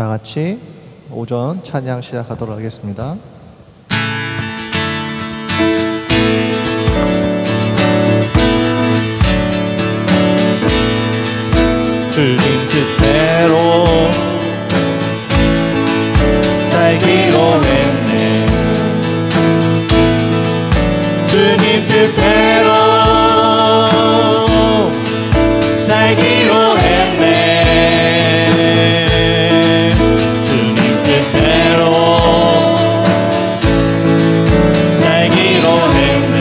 다 같이 오전 찬양 시작하도록 하겠습니다. 주님 뜻대로 살기로 했네. 주님 뜻대로 살기로 했네. 주님 뜻대로 살기로 했네.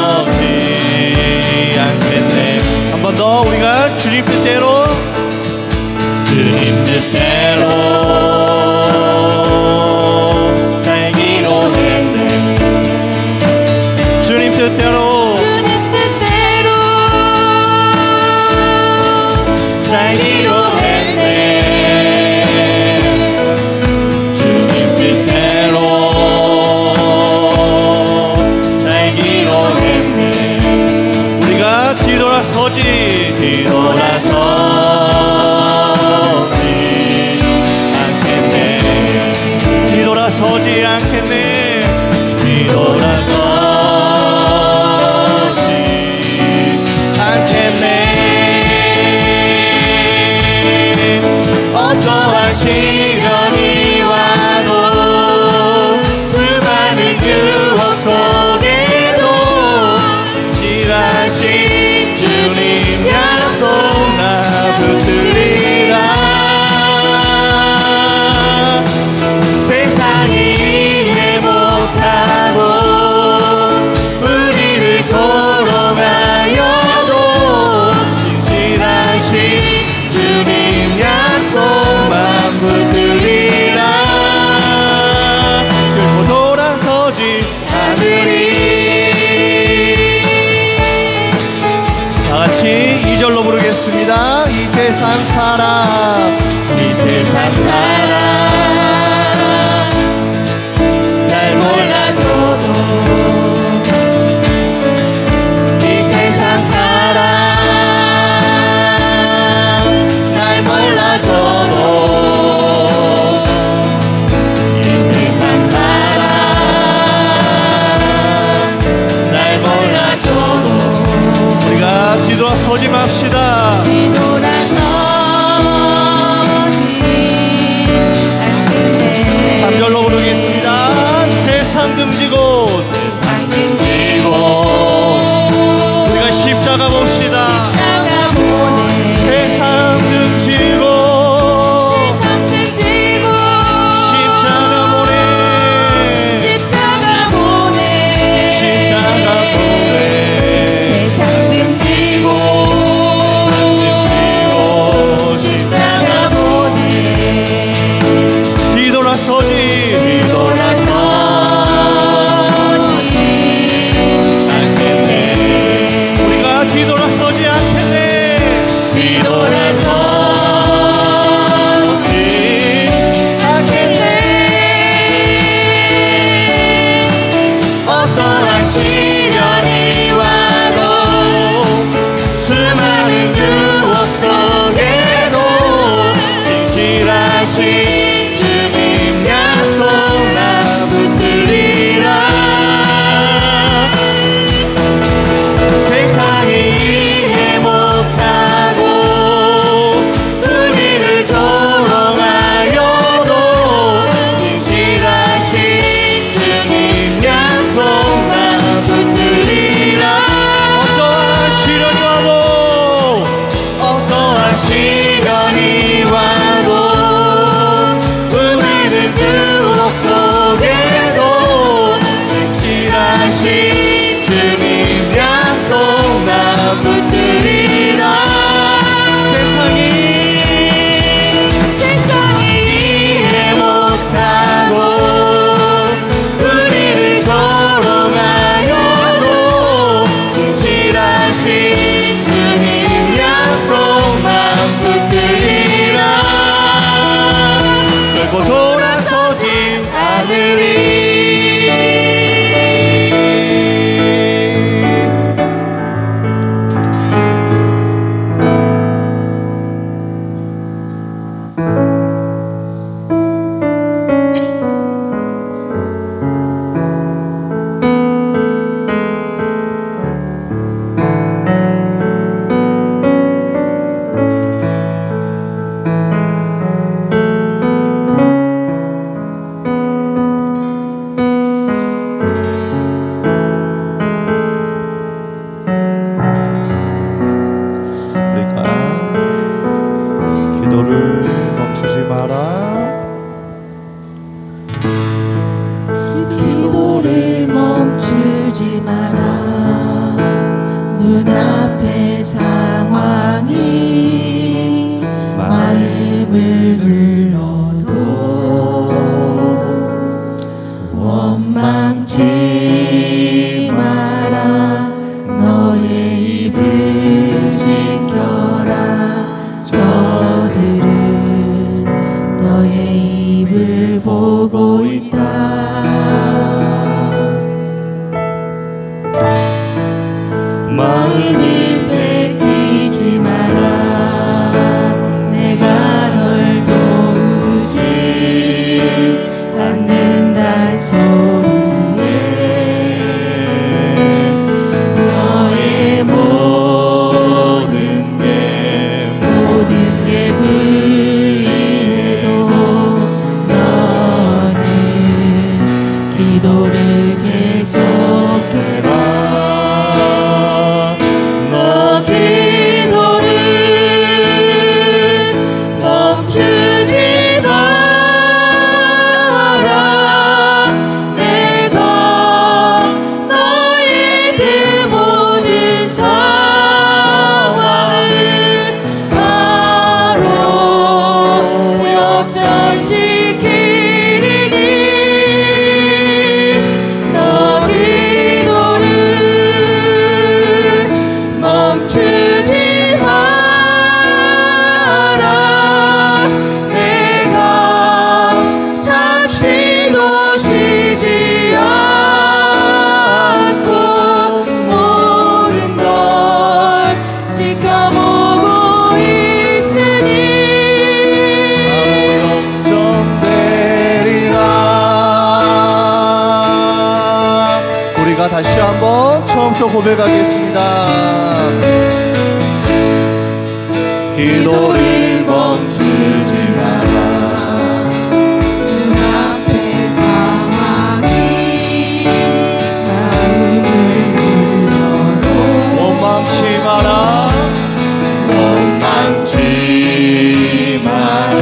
뒤돌아서지 않겠네. 한 번 더 우리가 주님 뜻대로 주님 뜻대로 살기로 했네. 주님 뜻대로 살기로 했네. 주님 뜻대로 살기로 했네. 우리가 뒤돌아서지 않겠네. 뒤돌아서지 않겠네. 뒤돌아서지 않겠네. 어떠한 시련이 와도 수많은 유혹 속에도 진실하신 주님 약속 나 붙들리라. 세상이 이해 못하고 우리를 조롱하여도 진실하신 주님 약속만 붙들리라. 결코 돌아서지 않으리. 다같이 2절로 부르겠습니다. 이 세상 사람 날 몰라줘도 이 세상 사람 날 몰라줘도 이 세상 사람 날 몰라줘도 우리가 뒤돌아서지 맙시다. 부르겠습니다. 세상 등지고 우리가 십자가 봅시다. 세상 등지고 십자가 보내. 세상 등지고 십자가 보내. 뒤돌아서지 않겠네. 우리가 뒤돌아서지 않겠네. 뒤돌아서지 않겠네. 어떠한 시련이 와도 수많은 유혹 속에도 진실하신 주님 약속 나 붙들리라. 세상이 이해 못하고 우리를 조롱하여도 진실하신 주님 약속 나 붙들리라. 원망치 마라. 너의 입을 지켜라. 저들은 너의 입을 보고 있다. 마음을 뺏기지 마라. 내가 널 도우지 않는다 소리에 너의 모든 게 불리해도 너는 기도를 계속해라. 너 기도를 멈추지 마라. 내가 너의 그 모든 상황을 바로 역전시키리니 너 기도를 멈추지 마라. 내가 잠시도 쉬지 않고 모든 걸 지켜보고 있으니 역전되리라. 우리가 다시 한번 처음부터 고백하겠습니다. 기도를 멈추지 마라. 눈앞의 상황이 마음을 눌러도 원망치 마라. 원망치 마라.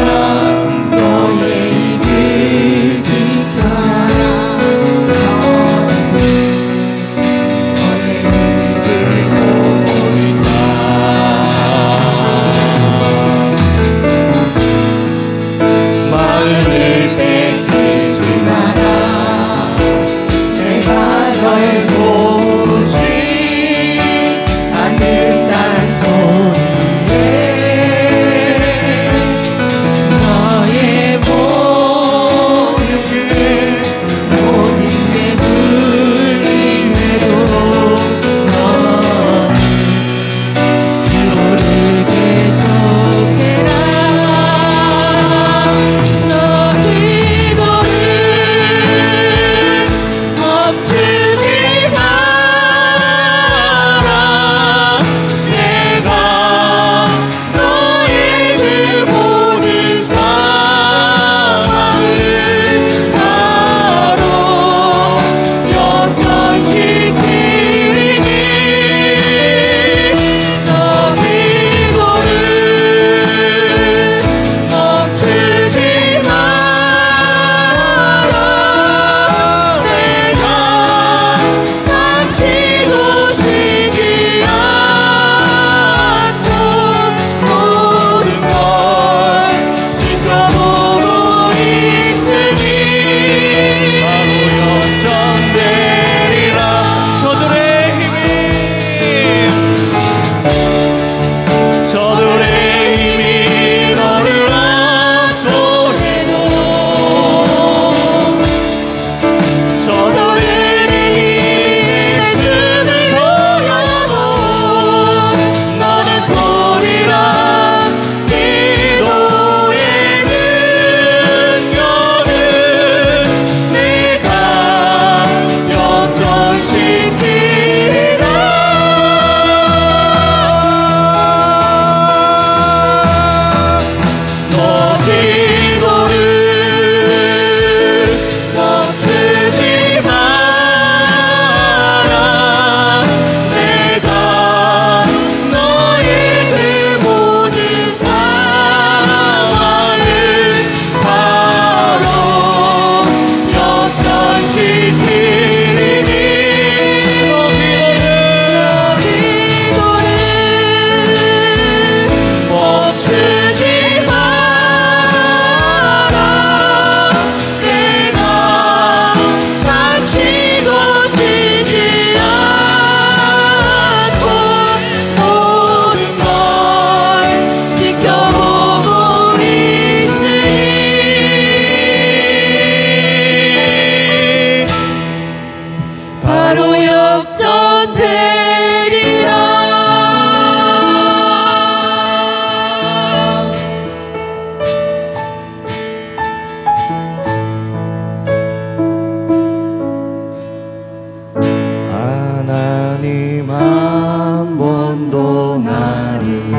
너의 입을 지켜라. 너의 입을 보고 있다. 되리라. 하나님 한 번도 나를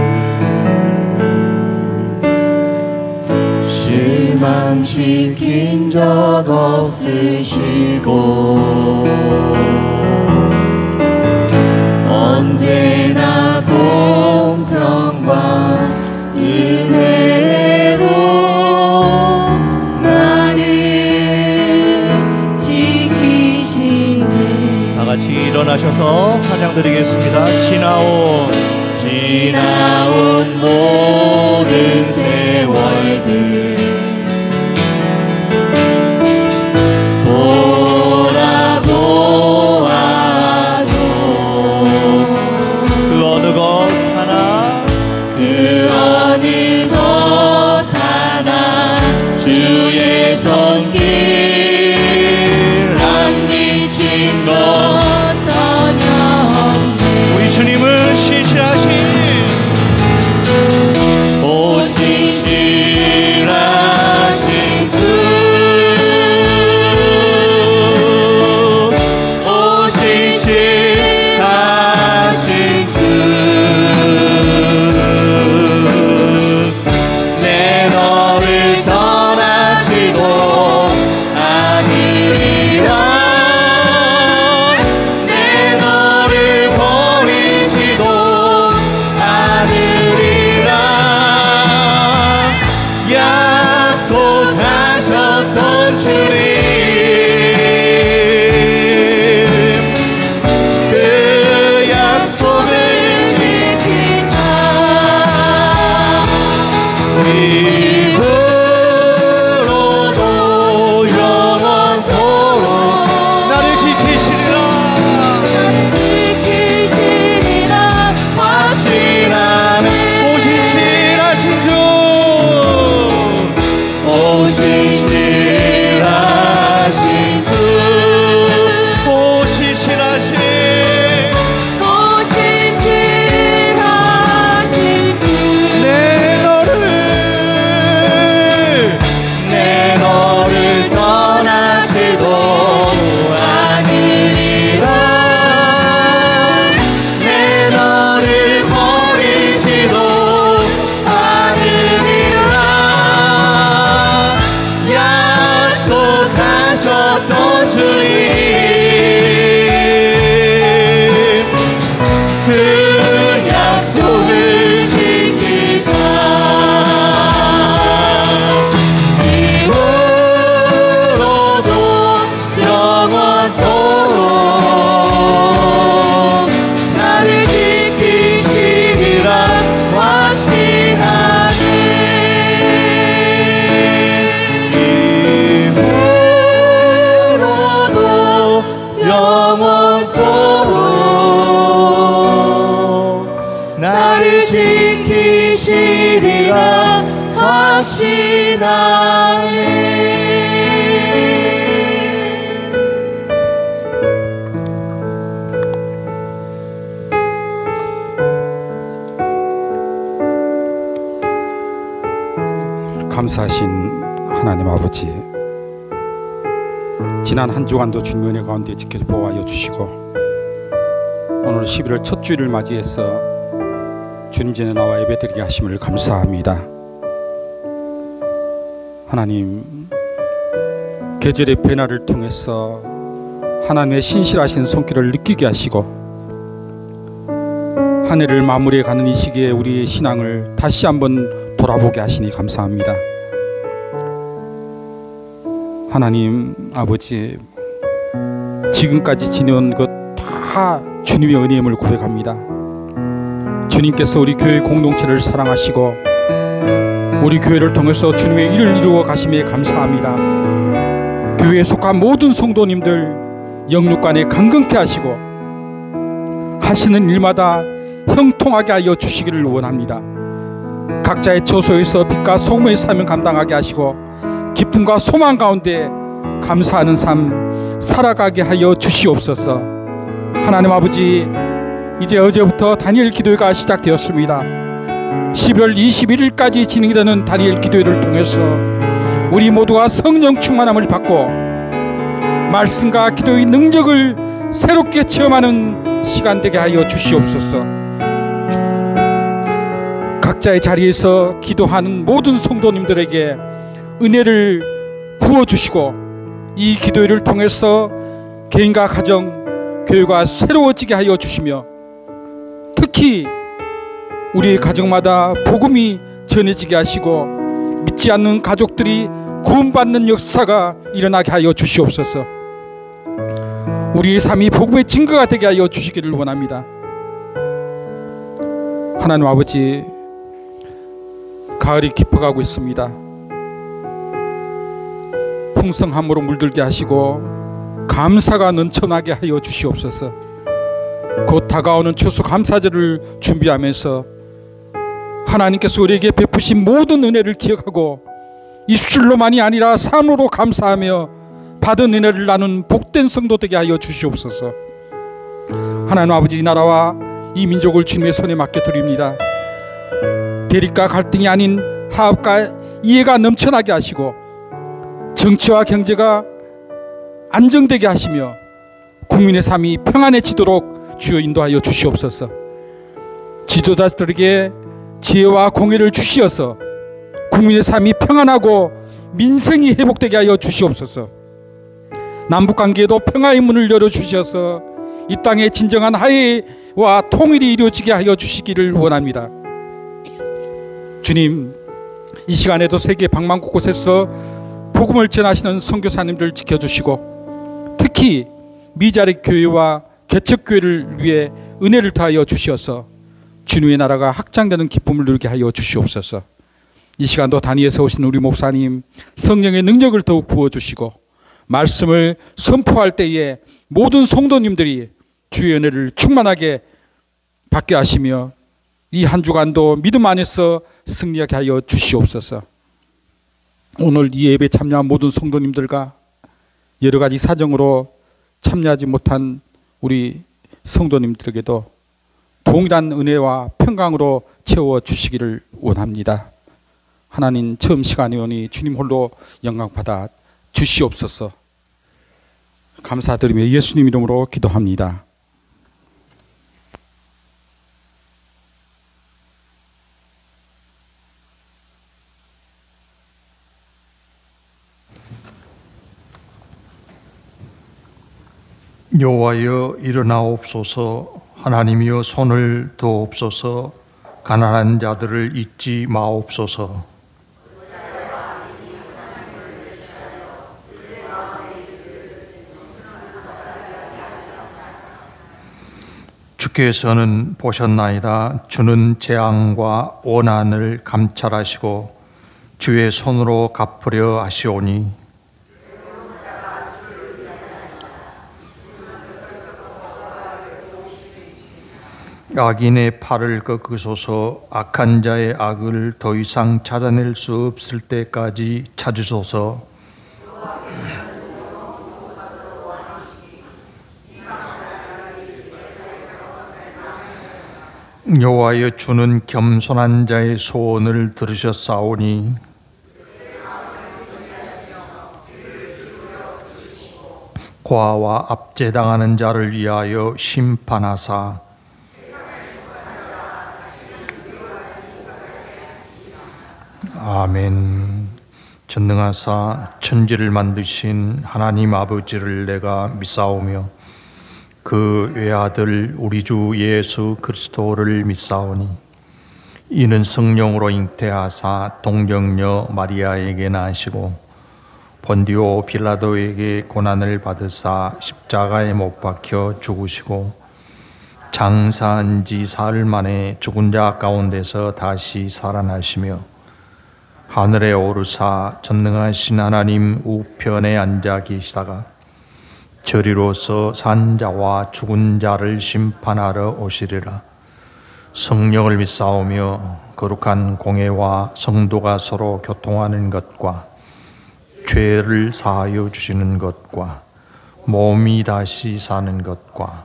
실망시킨 적 없으시고 언제나 공평과 은혜로 나를 지키시네. 다 같이 일어나셔서 찬양 드리겠습니다. 지나온 모든 세월들 돌아보아도 그 어느 것 하나 주의 손길 안 미친 것 전혀 없네. 우리 주님은 신실하신 지키시리라 확신하네. 감사하신 하나님 아버지, 지난 한 주간도 주님의 은혜 가운데 지켜 보호하여 주시고 오늘 11월 첫 주일을 맞이해서 주님 전에 나와 예배드리게 하심을 감사합니다. 하나님, 계절의 변화를 통해서 하나님의 신실하신 손길을 느끼게 하시고 한 해를 마무리해 가는 이 시기에 우리의 신앙을 다시 한번 돌아보게 하시니 감사합니다. 하나님 아버지, 지금까지 지내온 것 다 주님의 은혜임을 고백합니다. 주님께서 우리 교회 공동체를 사랑하시고 우리 교회를 통해서 주님의 일을 이루어 가심에 감사합니다. 교회에 속한 모든 성도님들 영육간에 강건케 하시고 하시는 일마다 형통하게 하여 주시기를 원합니다. 각자의 처소에서 빛과 소금의 삶을 감당하게 하시고 기쁨과 소망 가운데 감사하는 삶 살아가게 하여 주시옵소서. 하나님 아버지, 이제 어제부터 다니엘 기도회가 시작되었습니다. 11월 21일까지 진행되는 다니엘 기도회를 통해서 우리 모두가 성령 충만함을 받고 말씀과 기도의 능력을 새롭게 체험하는 시간 되게 하여 주시옵소서. 각자의 자리에서 기도하는 모든 성도님들에게 은혜를 부어주시고 이 기도회를 통해서 개인과 가정, 교회가 새로워지게 하여 주시며 특히 우리 가정마다 복음이 전해지게 하시고 믿지 않는 가족들이 구원받는 역사가 일어나게 하여 주시옵소서. 우리의 삶이 복음의 증거가 되게 하여 주시기를 원합니다. 하나님 아버지, 가을이 깊어가고 있습니다. 풍성함으로 물들게 하시고 감사가 넘쳐나게 하여 주시옵소서. 곧 다가오는 추수감사절을 준비하면서 하나님께서 우리에게 베푸신 모든 은혜를 기억하고 입술로만이 아니라 삶으로 감사하며 받은 은혜를 나눈 복된 성도 되게 하여 주시옵소서. 하나님 아버지, 이 나라와 이 민족을 주님의 손에 맡겨드립니다. 대립과 갈등이 아닌 화합과 이해가 넘쳐나게 하시고 정치와 경제가 안정되게 하시며 국민의 삶이 평안해지도록 주여 인도하여 주시옵소서. 지도자들에게 지혜와 공의를 주시어서 국민의 삶이 평안하고 민생이 회복되게 하여 주시옵소서. 남북관계에도 평화의 문을 열어주셔서 이 땅에 진정한 화해와 통일이 이루어지게 하여 주시기를 원합니다. 주님, 이 시간에도 세계 방방 곳곳에서 복음을 전하시는 선교사님들 지켜주시고 특히 미자립 교회와 개척교회를 위해 은혜를 더하여 주시어서 주님의 나라가 확장되는 기쁨을 누리게 하여 주시옵소서. 이 시간도 다니엘에서 오신 우리 목사님 성령의 능력을 더욱 부어주시고 말씀을 선포할 때에 모든 성도님들이 주의 은혜를 충만하게 받게 하시며 이 한 주간도 믿음 안에서 승리하게 하여 주시옵소서. 오늘 이 예배에 참여한 모든 성도님들과 여러 가지 사정으로 참여하지 못한 우리 성도님들에게도 동일한 은혜와 평강으로 채워주시기를 원합니다. 하나님, 처음 시간이 오니 주님 홀로 영광받아 주시옵소서. 감사드리며 예수님 이름으로 기도합니다. 여호와여 일어나옵소서. 하나님이여 손을 드옵소서. 가난한 자들을 잊지 마옵소서. 주께서는 보셨나이다. 주는 재앙과 원한을 감찰하시고 주의 손으로 갚으려 하시오니 악인의 팔을 꺾으소서. 악한 자의 악을 더 이상 찾아낼 수 없을 때까지 찾으소서. 여호와여, 주는 겸손한 자의 소원을 들으셨사오니 고아와 압제당하는 자를 위하여 심판하사 아멘. 전능하사 천지를 만드신 하나님 아버지를 내가 믿사오며 그 외아들 우리 주 예수 그리스도를 믿사오니 이는 성령으로 잉태하사 동정녀 마리아에게 나시고 본디오 빌라도에게 고난을 받으사 십자가에 못 박혀 죽으시고 장사한 지 사흘 만에 죽은 자 가운데서 다시 살아나시며 하늘에 오르사 전능하신 하나님 우편에 앉아 계시다가 저리로서 산 자와 죽은 자를 심판하러 오시리라. 성령을 믿사오며 거룩한 공회와 성도가 서로 교통하는 것과 죄를 사하여 주시는 것과 몸이 다시 사는 것과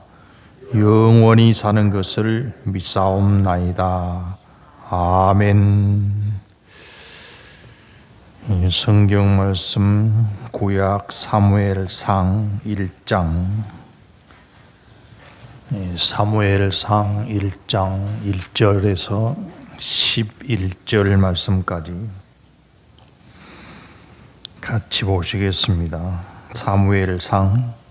영원히 사는 것을 믿사옵나이다. 아멘. 성경 말씀 구약 사무엘상 1장 사무엘상 1장 1절에서 11절 말씀까지 같이 보시겠습니다. 사무엘상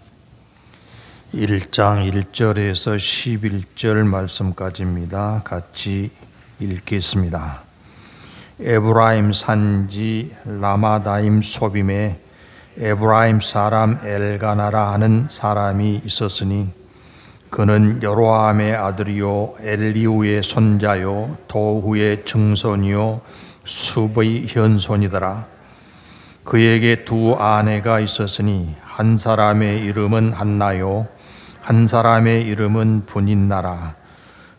1장 1절에서 11절 말씀까지입니다. 같이 읽겠습니다. 에브라임 산지 라마다임 소빔에 에브라임 사람 엘가나라 하는 사람이 있었으니 그는 여로함의 아들이요 엘리우의 손자요 도후의 증손이요 숲의 현손이더라. 그에게 두 아내가 있었으니 한 사람의 이름은 한나요 한 사람의 이름은 브닌나라.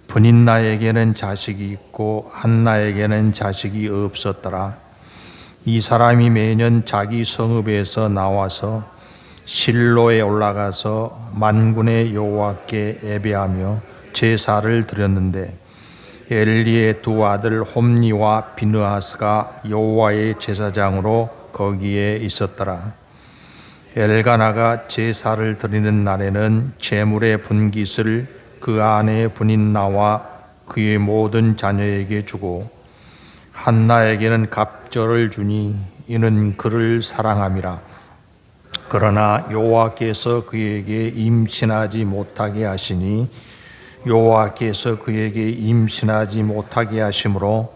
브닌나에게는 자식이 있고 한나에게는 자식이 없었더라. 이 사람이 매년 자기 성읍에서 나와서 실로에 올라가서 만군의 여호와께 예배하며 제사를 드렸는데 엘리의 두 아들 홈니와 비느하스가 여호와의 제사장으로 거기에 있었더라. 엘가나가 제사를 드리는 날에는 제물의 분깃을 그 아내 브닌나와 그의 모든 자녀에게 주고 한나에게는 갑절을 주니 이는 그를 사랑함이라. 그러나 여호와께서 그에게 임신하지 못하게 하시니 여호와께서 그에게 임신하지 못하게 하심으로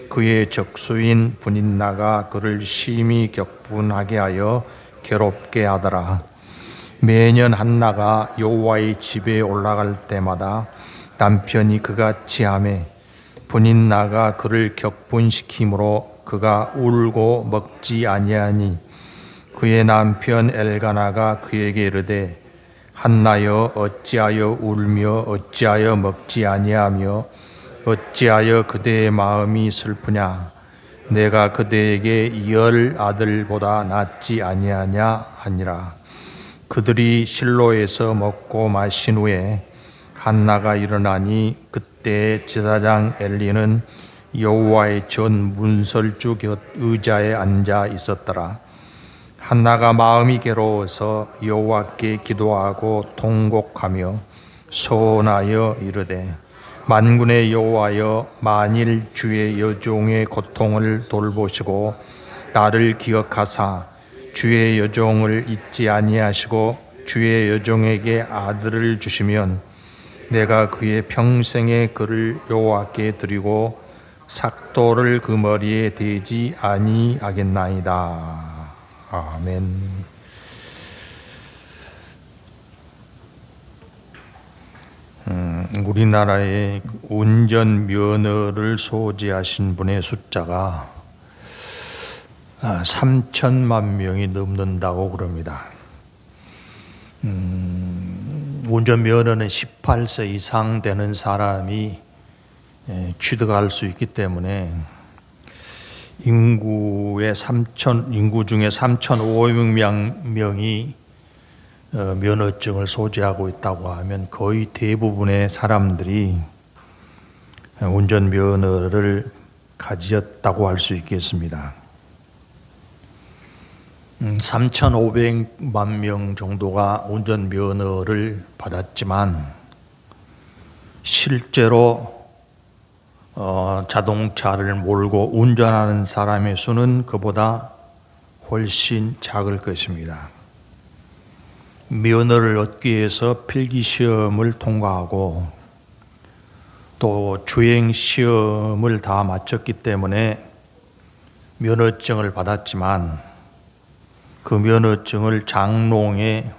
그의 적수인 브닌나가 그를 심히 격분하게 하여 괴롭게 하더라. 매년 한나가 여호와의 집에 올라갈 때마다 남편이 그같이 하매 브닌나가 그를 격분시키므로 그가 울고 먹지 아니하니 그의 남편 엘가나가 그에게 이르되 한나여 어찌하여 울며 어찌하여 먹지 아니하며 어찌하여 그대의 마음이 슬프냐 내가 그대에게 10 아들보다 낫지 아니하냐 하니라. 그들이 실로에서 먹고 마신 후에 한나가 일어나니 그때 제사장 엘리는 여호와의 전 문설주 곁 의자에 앉아 있었더라. 한나가 마음이 괴로워서 여호와께 기도하고 통곡하며 소원하여 이르되 만군의 여호와여 만일 주의 여종의 고통을 돌보시고 나를 기억하사 주의 여종을 잊지 아니하시고 주의 여종에게 아들을 주시면 내가 그의 평생의 그를 여호와께 드리고 삭도를 그 머리에 대지 아니하겠나이다. 아멘. 우리나라에 운전면허를 소지하신 분의 숫자가 3천만 명이 넘는다고 그럽니다. 운전면허는 18세 이상 되는 사람이 취득할 수 있기 때문에 인구 중에 3,500명이 면허증을 소지하고 있다고 하면 거의 대부분의 사람들이 운전면허를 가졌다고 할 수 있겠습니다. 3,500만 명 정도가 운전면허를 받았지만 실제로 자동차를 몰고 운전하는 사람의 수는 그보다 훨씬 작을 것입니다. 면허를 얻기 위해서 필기시험을 통과하고 또 주행시험을 다 마쳤기 때문에 면허증을 받았지만 그 면허증을 장롱에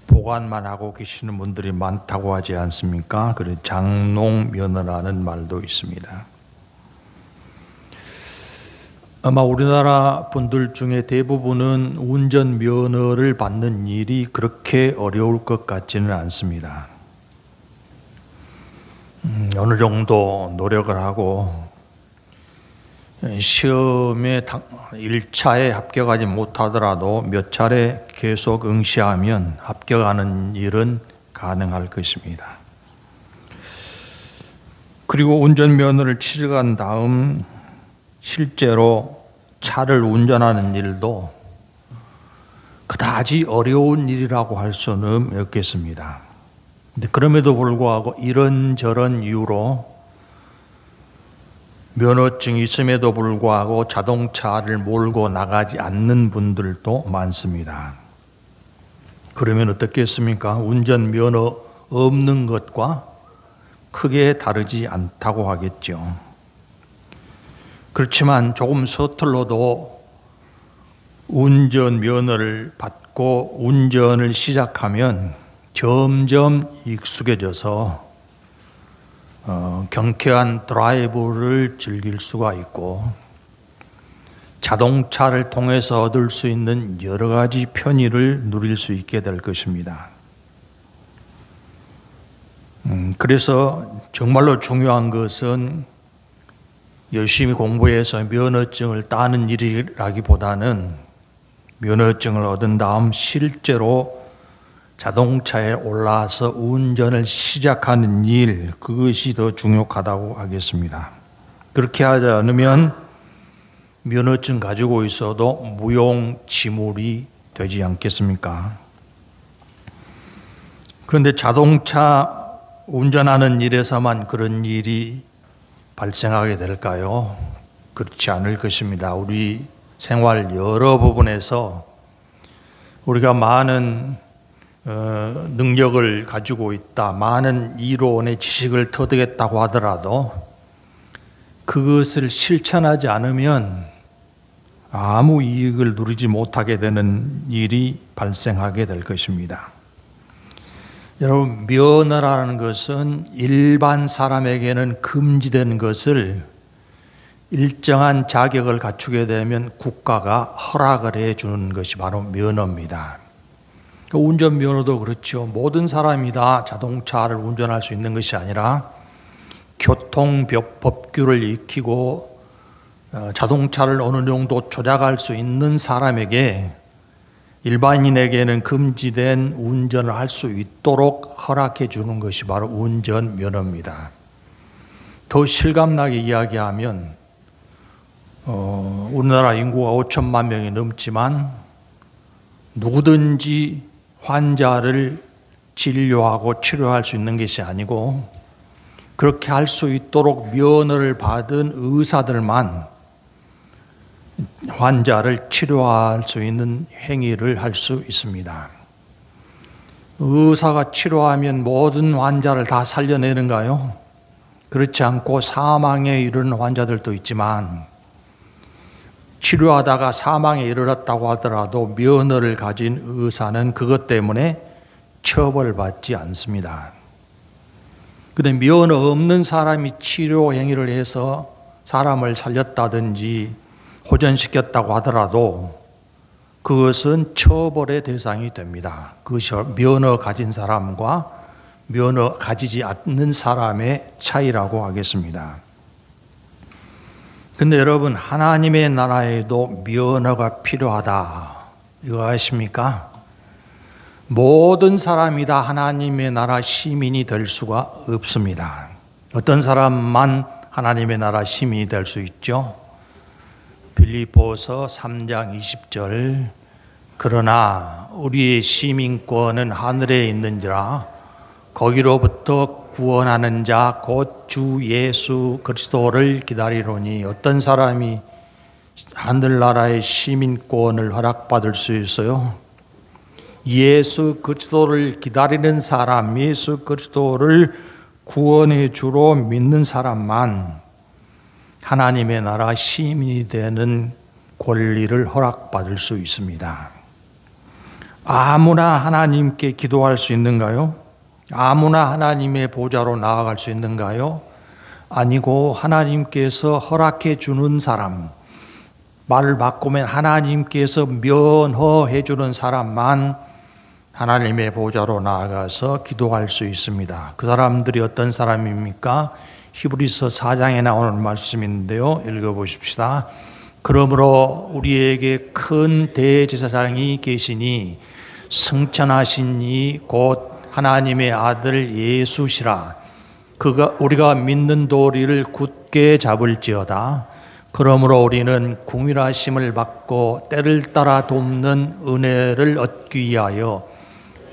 보관만 하고 계시는 분들이 많다고 하지 않습니까? 그래서 장롱 면허라는 말도 있습니다. 아마 우리나라 분들 중에 대부분은 운전 면허를 받는 일이 그렇게 어려울 것 같지는 않습니다. 어느 정도 노력을 하고 시험에 1차에 합격하지 못하더라도 몇 차례 계속 응시하면 합격하는 일은 가능할 것입니다. 그리고 운전면허를 취득한 다음 실제로 차를 운전하는 일도 그다지 어려운 일이라고 할 수는 없겠습니다. 근데 그럼에도 불구하고 이런저런 이유로 면허증이 있음에도 불구하고 자동차를 몰고 나가지 않는 분들도 많습니다. 그러면 어떻겠습니까? 운전면허 없는 것과 크게 다르지 않다고 하겠죠. 그렇지만 조금 서툴러도 운전면허를 받고 운전을 시작하면 점점 익숙해져서 경쾌한 드라이브를 즐길 수가 있고 자동차를 통해서 얻을 수 있는 여러 가지 편의를 누릴 수 있게 될 것입니다. 그래서 정말로 중요한 것은 열심히 공부해서 면허증을 따는 일이라기보다는 면허증을 얻은 다음 실제로 자동차에 올라서 운전을 시작하는 일, 그것이 더 중요하다고 하겠습니다. 그렇게 하지 않으면 면허증 가지고 있어도 무용지물이 되지 않겠습니까? 그런데 자동차 운전하는 일에서만 그런 일이 발생하게 될까요? 그렇지 않을 것입니다. 우리 생활 여러 부분에서 우리가 많은 능력을 가지고 있다, 많은 이론의 지식을 터득했다고 하더라도 그것을 실천하지 않으면 아무 이익을 누리지 못하게 되는 일이 발생하게 될 것입니다. 여러분, 면허라는 것은 일반 사람에게는 금지된 것을 일정한 자격을 갖추게 되면 국가가 허락을 해주는 것이 바로 면허입니다. 운전면허도 그렇죠. 모든 사람이 다 자동차를 운전할 수 있는 것이 아니라 교통법규를 익히고 자동차를 어느 정도 조작할 수 있는 사람에게 일반인에게는 금지된 운전을 할 수 있도록 허락해 주는 것이 바로 운전면허입니다. 더 실감나게 이야기하면 우리나라 인구가 5천만 명이 넘지만 누구든지 환자를 진료하고 치료할 수 있는 것이 아니고 그렇게 할 수 있도록 면허를 받은 의사들만 환자를 치료할 수 있는 행위를 할 수 있습니다. 의사가 치료하면 모든 환자를 다 살려내는가요? 그렇지 않고 사망에 이르는 환자들도 있지만 치료하다가 사망에 이르렀다고 하더라도 면허를 가진 의사는 그것 때문에 처벌받지 않습니다. 그런데 면허 없는 사람이 치료 행위를 해서 사람을 살렸다든지 호전시켰다고 하더라도 그것은 처벌의 대상이 됩니다. 그것이 면허 가진 사람과 면허 가지지 않는 사람의 차이라고 하겠습니다. 근데 여러분, 하나님의 나라에도 면허가 필요하다. 이거 아십니까? 모든 사람이 다 하나님의 나라 시민이 될 수가 없습니다. 어떤 사람만 하나님의 나라 시민이 될 수 있죠? 빌립보서 3장 20절 그러나 우리의 시민권은 하늘에 있는지라 거기로부터 구원하는 자 곧 주 예수 그리스도를 기다리노니. 어떤 사람이 하늘나라의 시민권을 허락받을 수 있어요? 예수 그리스도를 기다리는 사람, 예수 그리스도를 구원의 주로 믿는 사람만 하나님의 나라 시민이 되는 권리를 허락받을 수 있습니다. 아무나 하나님께 기도할 수 있는가요? 아무나 하나님의 보좌로 나아갈 수 있는가요? 아니고 하나님께서 허락해 주는 사람, 말을 바꾸면 하나님께서 면허해 주는 사람만 하나님의 보좌로 나아가서 기도할 수 있습니다. 그 사람들이 어떤 사람입니까? 히브리서 4장에 나오는 말씀인데요. 읽어보십시다. 그러므로 우리에게 큰 대제사장이 계시니 승천하신 이 곧 하나님의 아들 예수시라. 우리가 믿는 도리를 굳게 잡을지어다. 그러므로 우리는 궁일하심을 받고 때를 따라 돕는 은혜를 얻기 위하여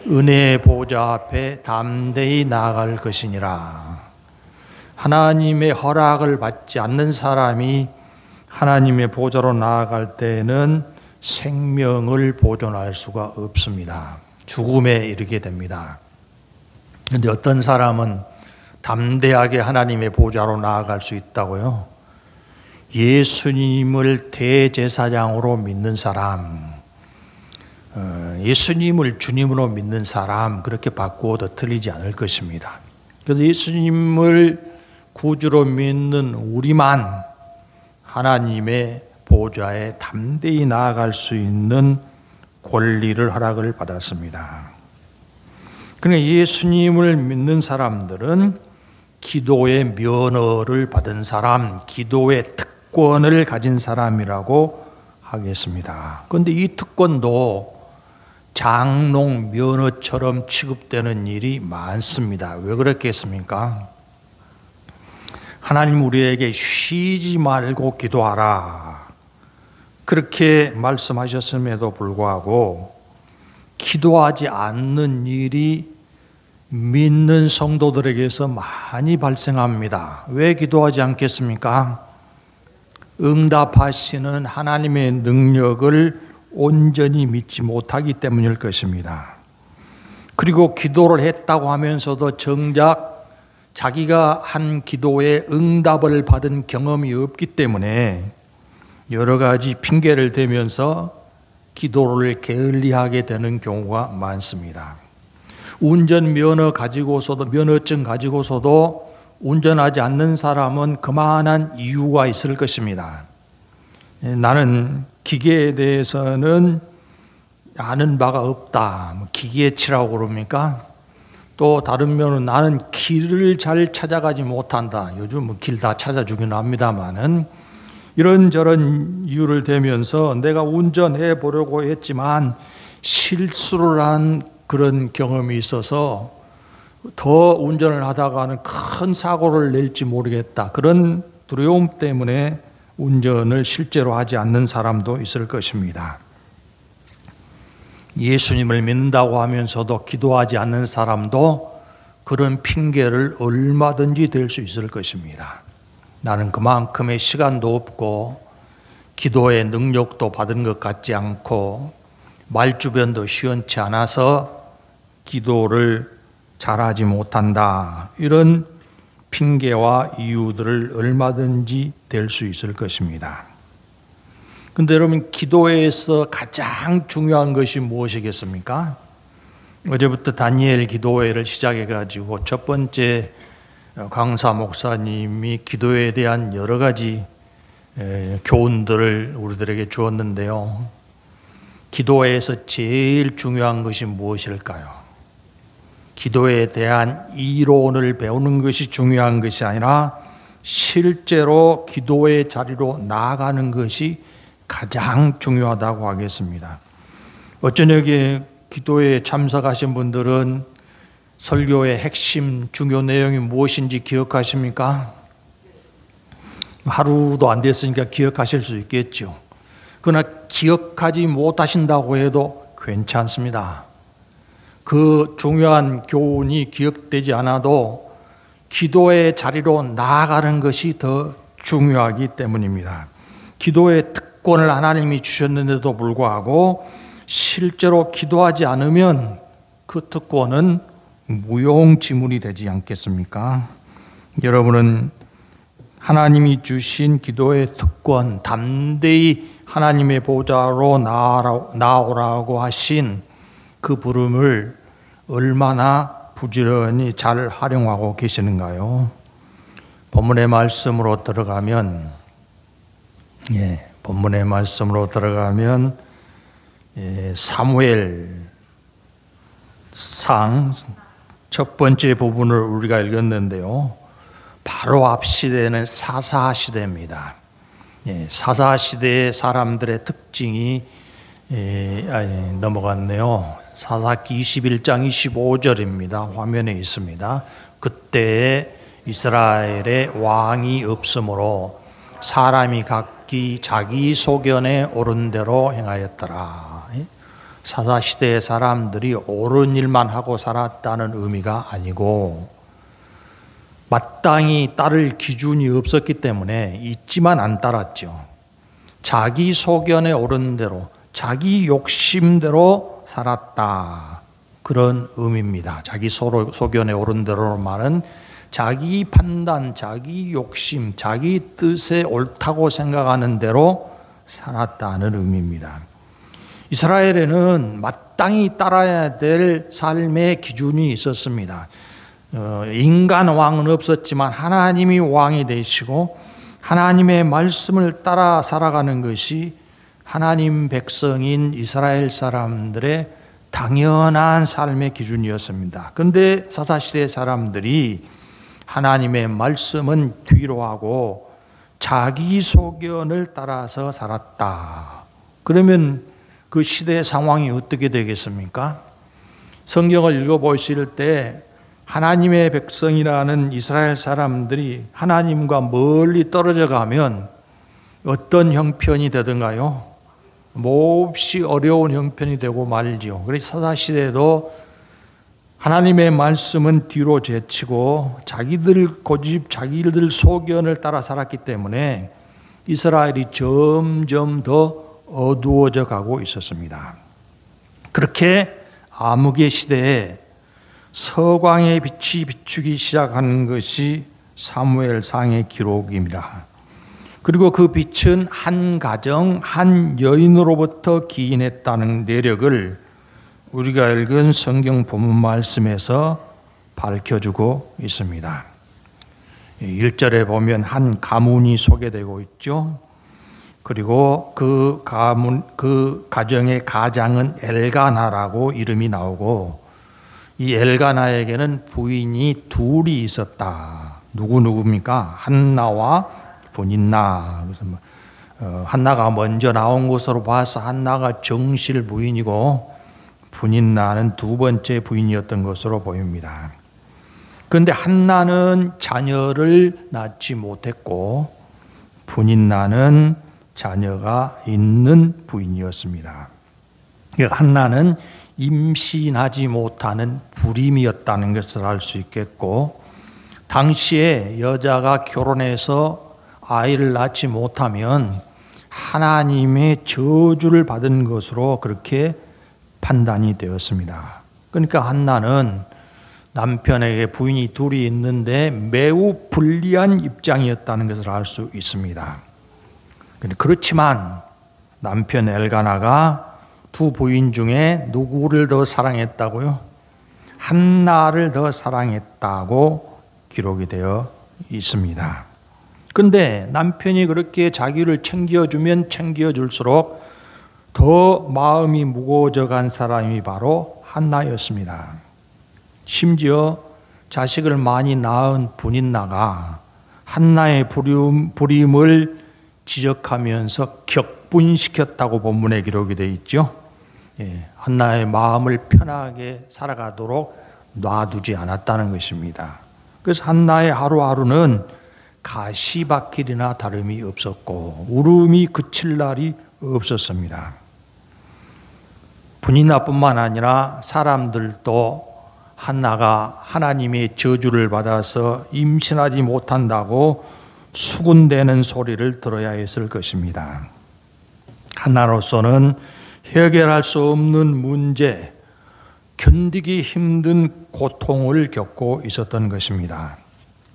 은혜의 보좌 앞에 담대히 나아갈 것이니라. 하나님의 허락을 받지 않는 사람이 하나님의 보좌로 나아갈 때에는 생명을 보존할 수가 없습니다. 죽음에 이르게 됩니다. 그런데 어떤 사람은 담대하게 하나님의 보좌로 나아갈 수 있다고요? 예수님을 대제사장으로 믿는 사람, 예수님을 주님으로 믿는 사람, 그렇게 바꾸어도 틀리지 않을 것입니다. 그래서 예수님을 구주로 믿는 우리만 하나님의 보좌에 담대히 나아갈 수 있는 권리를 허락을 받았습니다. 그러니까 예수님을 믿는 사람들은 기도의 면허를 받은 사람, 기도의 특권을 가진 사람이라고 하겠습니다. 그런데 이 특권도 장롱 면허처럼 취급되는 일이 많습니다. 왜 그렇겠습니까? 하나님 우리에게 쉬지 말고 기도하라, 그렇게 말씀하셨음에도 불구하고 기도하지 않는 일이 믿는 성도들에게서 많이 발생합니다. 왜 기도하지 않겠습니까? 응답하시는 하나님의 능력을 온전히 믿지 못하기 때문일 것입니다. 그리고 기도를 했다고 하면서도 정작 자기가 한 기도에 응답을 받은 경험이 없기 때문에 여러 가지 핑계를 대면서 기도를 게을리하게 되는 경우가 많습니다. 운전 면허증 가지고서도 운전하지 않는 사람은 그만한 이유가 있을 것입니다. 나는 기계에 대해서는 아는 바가 없다, 기계치라고 그럽니까? 또 다른 면은 나는 길을 잘 찾아가지 못한다. 요즘 길 다 찾아주긴 합니다만은 이런저런 이유를 대면서 내가 운전해 보려고 했지만 실수를 한 그런 경험이 있어서 더 운전을 하다가는 큰 사고를 낼지 모르겠다, 그런 두려움 때문에 운전을 실제로 하지 않는 사람도 있을 것입니다. 예수님을 믿는다고 하면서도 기도하지 않는 사람도 그런 핑계를 얼마든지 댈 수 있을 것입니다. 나는 그만큼의 시간도 없고 기도의 능력도 받은 것 같지 않고 말주변도 시원치 않아서 기도를 잘하지 못한다, 이런 핑계와 이유들을 얼마든지 댈 수 있을 것입니다. 그런데 여러분, 기도에서 가장 중요한 것이 무엇이겠습니까? 어제부터 다니엘 기도회를 시작해가지고 첫 번째 강사 목사님이 기도에 대한 여러 가지 교훈들을 우리들에게 주었는데요. 기도에서 제일 중요한 것이 무엇일까요? 기도에 대한 이론을 배우는 것이 중요한 것이 아니라 실제로 기도의 자리로 나아가는 것이 가장 중요하다고 하겠습니다. 어쩌녁에 기도에 참석하신 분들은 설교의 핵심 중요 내용이 무엇인지 기억하십니까? 하루도 안 됐으니까 기억하실 수 있겠죠. 그러나 기억하지 못하신다고 해도 괜찮습니다. 그 중요한 교훈이 기억되지 않아도 기도의 자리로 나아가는 것이 더 중요하기 때문입니다. 기도의 특권을 하나님이 주셨는데도 불구하고 실제로 기도하지 않으면 그 특권은 무용지물이 되지 않겠습니까? 여러분은 하나님이 주신 기도의 특권, 담대히 하나님의 보좌로 나오라고 하신 그 부름을 얼마나 부지런히 잘 활용하고 계시는가요? 본문의 말씀으로 들어가면 사무엘상 첫 번째 부분을 우리가 읽었는데요. 바로 앞 시대는 사사시대입니다. 사사시대의 사람들의 특징이 넘어갔네요. 사사기 21장 25절입니다. 화면에 있습니다. 그때 이스라엘에 왕이 없으므로 사람이 각기 자기 소견에 옳은 대로 행하였더라. 사사시대의 사람들이 옳은 일만 하고 살았다는 의미가 아니고 마땅히 따를 기준이 없었기 때문에 있지만 안 따랐죠. 자기 소견에 옳은 대로, 자기 욕심대로 살았다. 그런 의미입니다. 자기 소견에 옳은 대로는 말은 자기 판단, 자기 욕심, 자기 뜻에 옳다고 생각하는 대로 살았다는 의미입니다. 이스라엘에는 마땅히 따라야 될 삶의 기준이 있었습니다. 인간 왕은 없었지만 하나님이 왕이 되시고 하나님의 말씀을 따라 살아가는 것이 하나님 백성인 이스라엘 사람들의 당연한 삶의 기준이었습니다. 그런데 사사시대 사람들이 하나님의 말씀은 뒤로 하고 자기 소견을 따라서 살았다. 그러면 그 시대의 상황이 어떻게 되겠습니까? 성경을 읽어보실 때 하나님의 백성이라는 이스라엘 사람들이 하나님과 멀리 떨어져 가면 어떤 형편이 되든가요? 몹시 어려운 형편이 되고 말지요. 그래서 사사시대도 하나님의 말씀은 뒤로 제치고 자기들 고집, 자기들 소견을 따라 살았기 때문에 이스라엘이 점점 더 어두워져 가고 있었습니다. 그렇게 암흑의 시대에 서광의 빛이 비추기 시작한 것이 사무엘상의 기록입니다. 그리고 그 빛은 한 가정, 한 여인으로부터 기인했다는 내력을 우리가 읽은 성경 본문 말씀에서 밝혀주고 있습니다. 1절에 보면 한 가문이 소개되고 있죠. 그리고 그 가정의 가장은 엘가나라고 이름이 나오고 이 엘가나에게는 부인이 둘이 있었다. 누구입니까? 한나와 분인나. 그래서 한나가 먼저 나온 것으로 봐서 한나가 정실 부인이고 분인나는 두 번째 부인이었던 것으로 보입니다. 그런데 한나는 자녀를 낳지 못했고 분인나는 자녀가 있는 부인이었습니다. 한나는 임신하지 못하는 불임이었다는 것을 알 수 있겠고 당시에 여자가 결혼해서 아이를 낳지 못하면 하나님의 저주를 받은 것으로 그렇게 판단이 되었습니다. 그러니까 한나는 남편에게 부인이 둘이 있는데 매우 불리한 입장이었다는 것을 알 수 있습니다. 그렇지만 남편 엘가나가 두 부인 중에 누구를 더 사랑했다고요? 한나를 더 사랑했다고 기록이 되어 있습니다. 그런데 남편이 그렇게 자기를 챙겨주면 챙겨줄수록 더 마음이 무거워져 간 사람이 바로 한나였습니다. 심지어 자식을 많이 낳은 분인나가 한나의 불임을 지적하면서 격분시켰다고 본문에 기록이 되어 있죠. 한나의 마음을 편하게 살아가도록 놔두지 않았다는 것입니다. 그래서 한나의 하루하루는 가시밭길이나 다름이 없었고 울음이 그칠 날이 없었습니다. 분인나뿐만 아니라 사람들도 한나가 하나님의 저주를 받아서 임신하지 못한다고 수군대는 소리를 들어야 했을 것입니다. 한나로서는 해결할 수 없는 문제, 견디기 힘든 고통을 겪고 있었던 것입니다.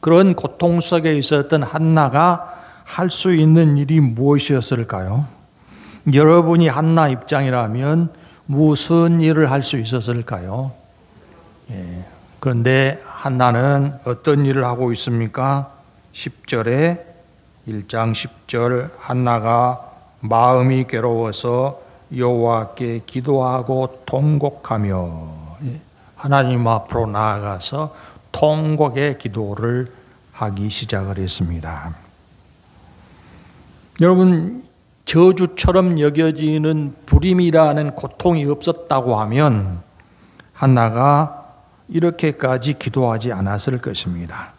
그런 고통 속에 있었던 한나가 할 수 있는 일이 무엇이었을까요? 여러분이 한나 입장이라면 무슨 일을 할 수 있었을까요? 그런데 한나는 어떤 일을 하고 있습니까? 10절에 1장 10절 한나가 마음이 괴로워서 여호와께 기도하고 통곡하며 하나님 앞으로 나아가서 통곡의 기도를 하기 시작을 했습니다. 여러분, 저주처럼 여겨지는 불임이라는 고통이 없었다고 하면 한나가 이렇게까지 기도하지 않았을 것입니다.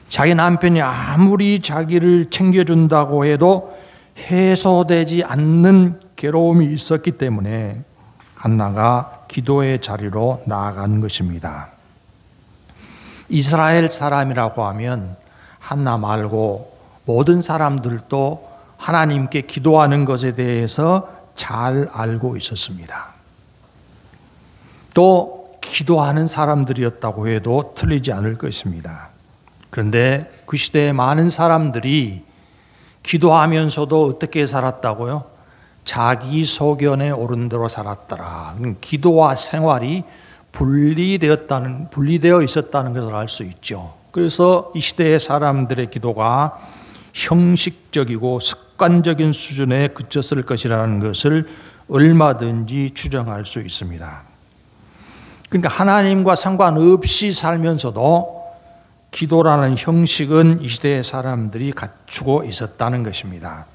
자기 남편이 아무리 자기를 챙겨준다고 해도 해소되지 않는 괴로움이 있었기 때문에 한나가 기도의 자리로 나아간 것입니다. 이스라엘 사람이라고 하면 한나 말고 모든 사람들도 하나님께 기도하는 것에 대해서 잘 알고 있었습니다. 또 기도하는 사람들이었다고 해도 틀리지 않을 것입니다. 그런데 그 시대에 많은 사람들이 기도하면서도 어떻게 살았다고요? 자기 소견에 오른 대로 살았더라. 기도와 생활이 분리되어 있었다는 것을 알 수 있죠. 그래서 이 시대의 사람들의 기도가 형식적이고 습관적인 수준에 그쳤을 것이라는 것을 얼마든지 추정할 수 있습니다. 그러니까 하나님과 상관없이 살면서도 기도라는 형식은 이 시대의 사람들이 갖추고 있었다는 것입니다.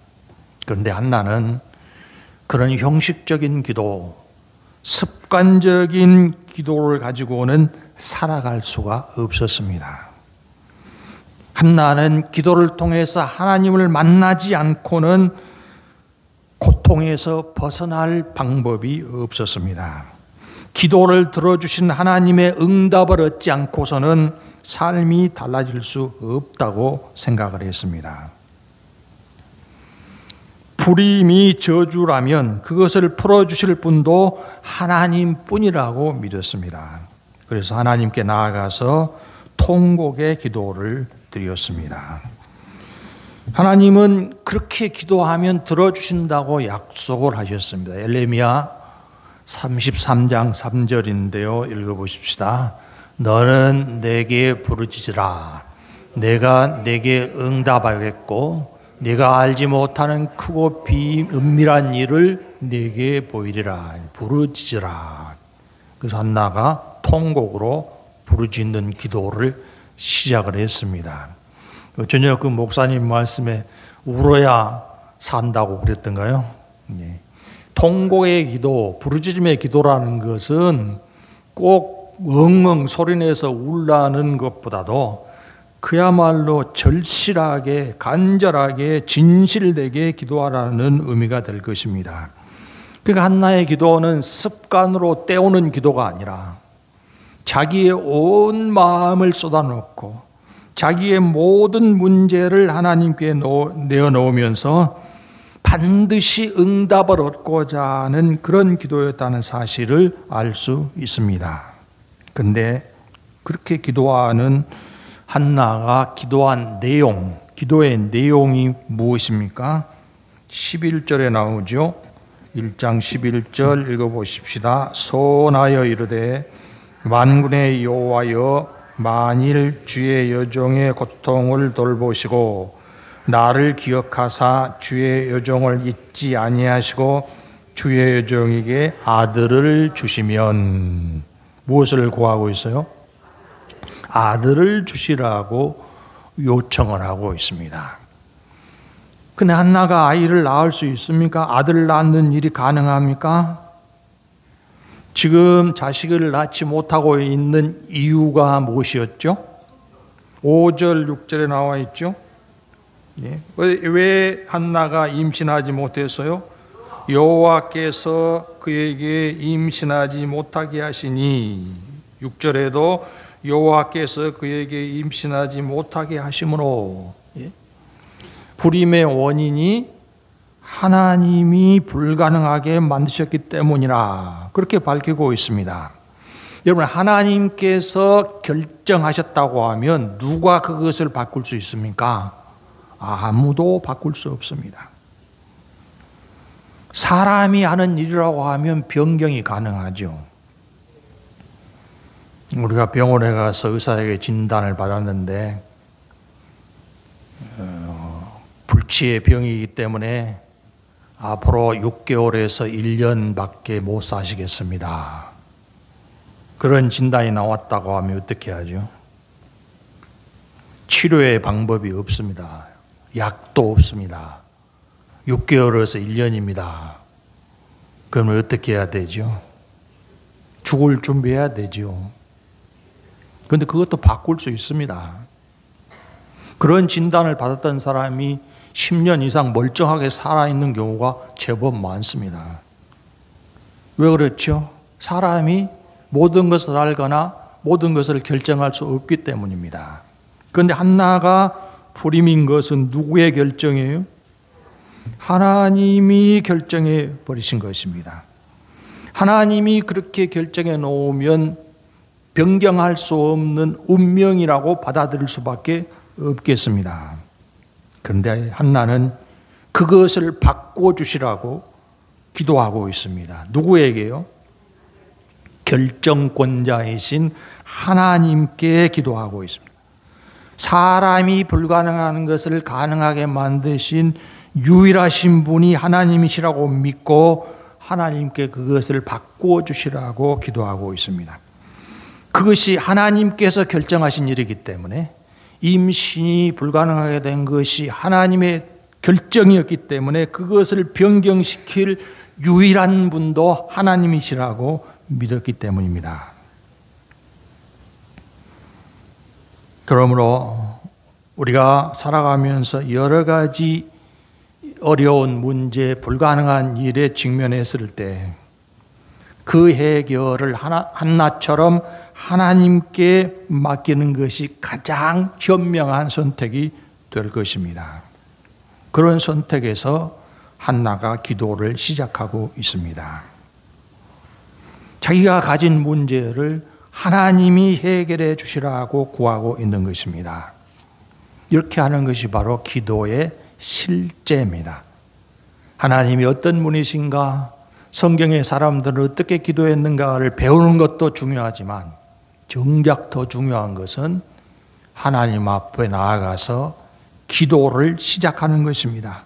그런데 한나는 그런 형식적인 기도, 습관적인 기도를 가지고는 살아갈 수가 없었습니다. 한나는 기도를 통해서 하나님을 만나지 않고는 고통에서 벗어날 방법이 없었습니다. 기도를 들어주신 하나님의 응답을 얻지 않고서는 삶이 달라질 수 없다고 생각을 했습니다. 불임이 저주라면 그것을 풀어주실 분도 하나님뿐이라고 믿었습니다. 그래서 하나님께 나아가서 통곡의 기도를 드렸습니다. 하나님은 그렇게 기도하면 들어주신다고 약속을 하셨습니다. 에레미야 33장 3절인데요. 읽어보십시다. 너는 내게 부르짖으라. 내가 내게 응답하겠고 네가 알지 못하는 크고 은밀한 일을 네게 보이리라. 부르짖으라. 그래서 한나가 통곡으로 부르짖는 기도를 시작을 했습니다. 저녁 그 목사님 말씀에 울어야 산다고 그랬던가요? 예. 통곡의 기도, 부르짖음의 기도라는 것은 꼭 엉엉 소리내서 울라는 것보다도 그야말로 절실하게, 간절하게, 진실되게 기도하라는 의미가 될 것입니다. 그러니까 한나의 기도는 습관으로 때우는 기도가 아니라 자기의 온 마음을 쏟아놓고 자기의 모든 문제를 하나님께 내어놓으면서 반드시 응답을 얻고자 하는 그런 기도였다는 사실을 알 수 있습니다. 그런데 그렇게 기도하는 한나가 기도한 내용, 기도의 내용이 무엇입니까? 11절에 나오죠. 1장 11절 읽어보십시다. 소원하여 이르되 만군의 여호와여 만일 주의 여종의 고통을 돌보시고 나를 기억하사 주의 여종을 잊지 아니하시고 주의 여종에게 아들을 주시면 무엇을 구하고 있어요? 아들을 주시라고 요청을 하고 있습니다. 근데 한나가 아이를 낳을 수 있습니까? 아들을 낳는 일이 가능합니까? 지금 자식을 낳지 못하고 있는 이유가 무엇이었죠? 5절, 6절에 나와 있죠. 예. 왜 한나가 임신하지 못했어요? 여호와께서 그에게 임신하지 못하게 하시니 6절에도 여호와께서 그에게 임신하지 못하게 하심으로 예. 불임의 원인이 하나님이 불가능하게 만드셨기 때문이라 그렇게 밝히고 있습니다. 여러분, 하나님께서 결정하셨다고 하면 누가 그것을 바꿀 수 있습니까? 아무도 바꿀 수 없습니다. 사람이 하는 일이라고 하면 변경이 가능하죠. 우리가 병원에 가서 의사에게 진단을 받았는데 불치의 병이기 때문에 앞으로 6개월에서 1년밖에 못 사시겠습니다. 그런 진단이 나왔다고 하면 어떻게 하죠? 치료의 방법이 없습니다. 약도 없습니다. 6개월에서 1년입니다. 그러면 어떻게 해야 되죠? 죽을 준비해야 되죠. 그런데 그것도 바꿀 수 있습니다. 그런 진단을 받았던 사람이 10년 이상 멀쩡하게 살아있는 경우가 제법 많습니다. 왜 그렇죠? 사람이 모든 것을 알거나 모든 것을 결정할 수 없기 때문입니다. 그런데 한나가 불임인 것은 누구의 결정이에요? 하나님이 결정해 버리신 것입니다. 하나님이 그렇게 결정해 놓으면 변경할 수 없는 운명이라고 받아들일 수밖에 없겠습니다. 그런데 한나는 그것을 바꿔주시라고 기도하고 있습니다. 누구에게요? 결정권자이신 하나님께 기도하고 있습니다. 사람이 불가능한 것을 가능하게 만드신 유일하신 분이 하나님이시라고 믿고 하나님께 그것을 바꿔주시라고 기도하고 있습니다. 그것이 하나님께서 결정하신 일이기 때문에 임신이 불가능하게 된 것이 하나님의 결정이었기 때문에 그것을 변경시킬 유일한 분도 하나님이시라고 믿었기 때문입니다. 그러므로 우리가 살아가면서 여러 가지 어려운 문제, 불가능한 일에 직면했을 때 그 해결을 한나처럼 하나님께 맡기는 것이 가장 현명한 선택이 될 것입니다. 그런 선택에서 한나가 기도를 시작하고 있습니다. 자기가 가진 문제를 하나님이 해결해 주시라고 구하고 있는 것입니다. 이렇게 하는 것이 바로 기도의 실제입니다. 하나님이 어떤 분이신가, 성경의 사람들은 어떻게 기도했는가를 배우는 것도 중요하지만 정작 더 중요한 것은 하나님 앞에 나아가서 기도를 시작하는 것입니다.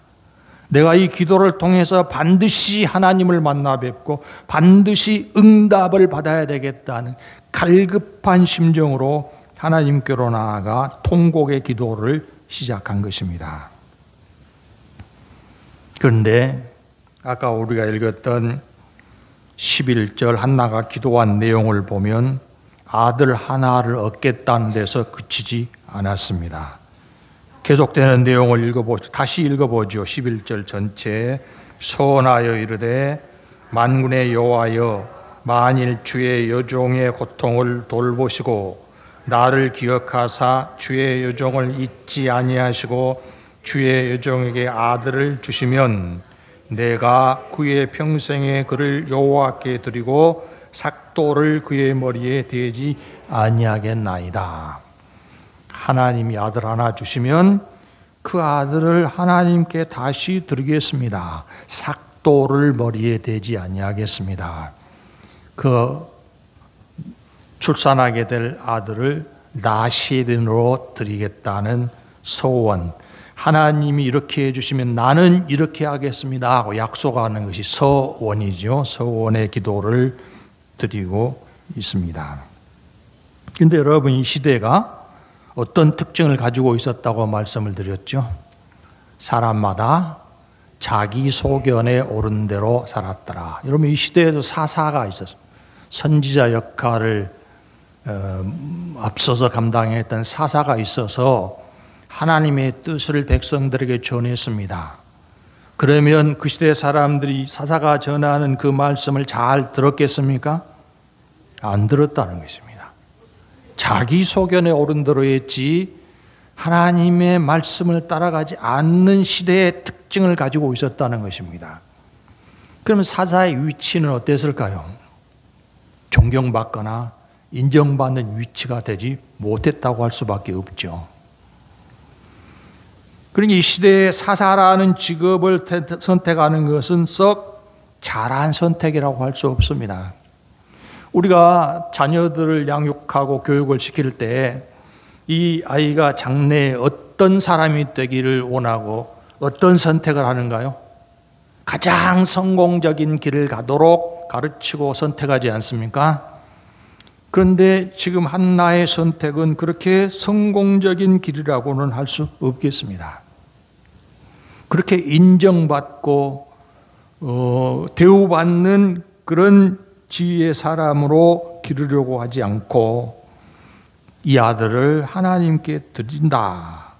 내가 이 기도를 통해서 반드시 하나님을 만나 뵙고 반드시 응답을 받아야 되겠다는 갈급한 심정으로 하나님께로 나아가 통곡의 기도를 시작한 것입니다. 그런데 아까 우리가 읽었던 11절 한나가 기도한 내용을 보면 아들 하나를 얻겠다는 데서 그치지 않았습니다. 계속되는 내용을 다시 읽어보죠. 11절 전체. 소원하여 이르되 만군의 여호와여, 만일 주의 여종의 고통을 돌보시고 나를 기억하사 주의 여종을 잊지 아니하시고 주의 여종에게 아들을 주시면 내가 그의 평생에 그를 여호와께 드리고 삭도를 그의 머리에 대지 아니하겠나이다. 하나님이 아들 하나 주시면 그 아들을 하나님께 다시 드리겠습니다. 삭도를 머리에 대지 아니하겠습니다. 그 출산하게 될 아들을 나시린으로 드리겠다는 소원, 하나님이 이렇게 해주시면 나는 이렇게 하겠습니다 하고 약속하는 것이 서원이죠. 서원의 기도를 드리고 있습니다. 그런데 여러분, 이 시대가 어떤 특징을 가지고 있었다고 말씀을 드렸죠? 사람마다 자기 소견에 오른 대로 살았더라. 여러분, 이 시대에도 사사가 있었습니다. 선지자 역할을 앞서서 감당했던 사사가 있어서 하나님의 뜻을 백성들에게 전했습니다. 그러면 그 시대 사람들이 사사가 전하는 그 말씀을 잘 들었겠습니까? 안 들었다는 것입니다. 자기 소견에 오른 대로 했지 하나님의 말씀을 따라가지 않는 시대의 특징을 가지고 있었다는 것입니다. 그러면 사사의 위치는 어땠을까요? 존경받거나 인정받는 위치가 되지 못했다고 할 수밖에 없죠. 그러니까 이 시대에 사사라는 직업을 선택하는 것은 썩 잘한 선택이라고 할 수 없습니다. 우리가 자녀들을 양육하고 교육을 시킬 때 이 아이가 장래에 어떤 사람이 되기를 원하고 어떤 선택을 하는가요? 가장 성공적인 길을 가도록 가르치고 선택하지 않습니까? 그런데 지금 한나의 선택은 그렇게 성공적인 길이라고는 할 수 없겠습니다. 그렇게 인정받고 대우받는 그런 지혜의 사람으로 기르려고 하지 않고 이 아들을 하나님께 드린다,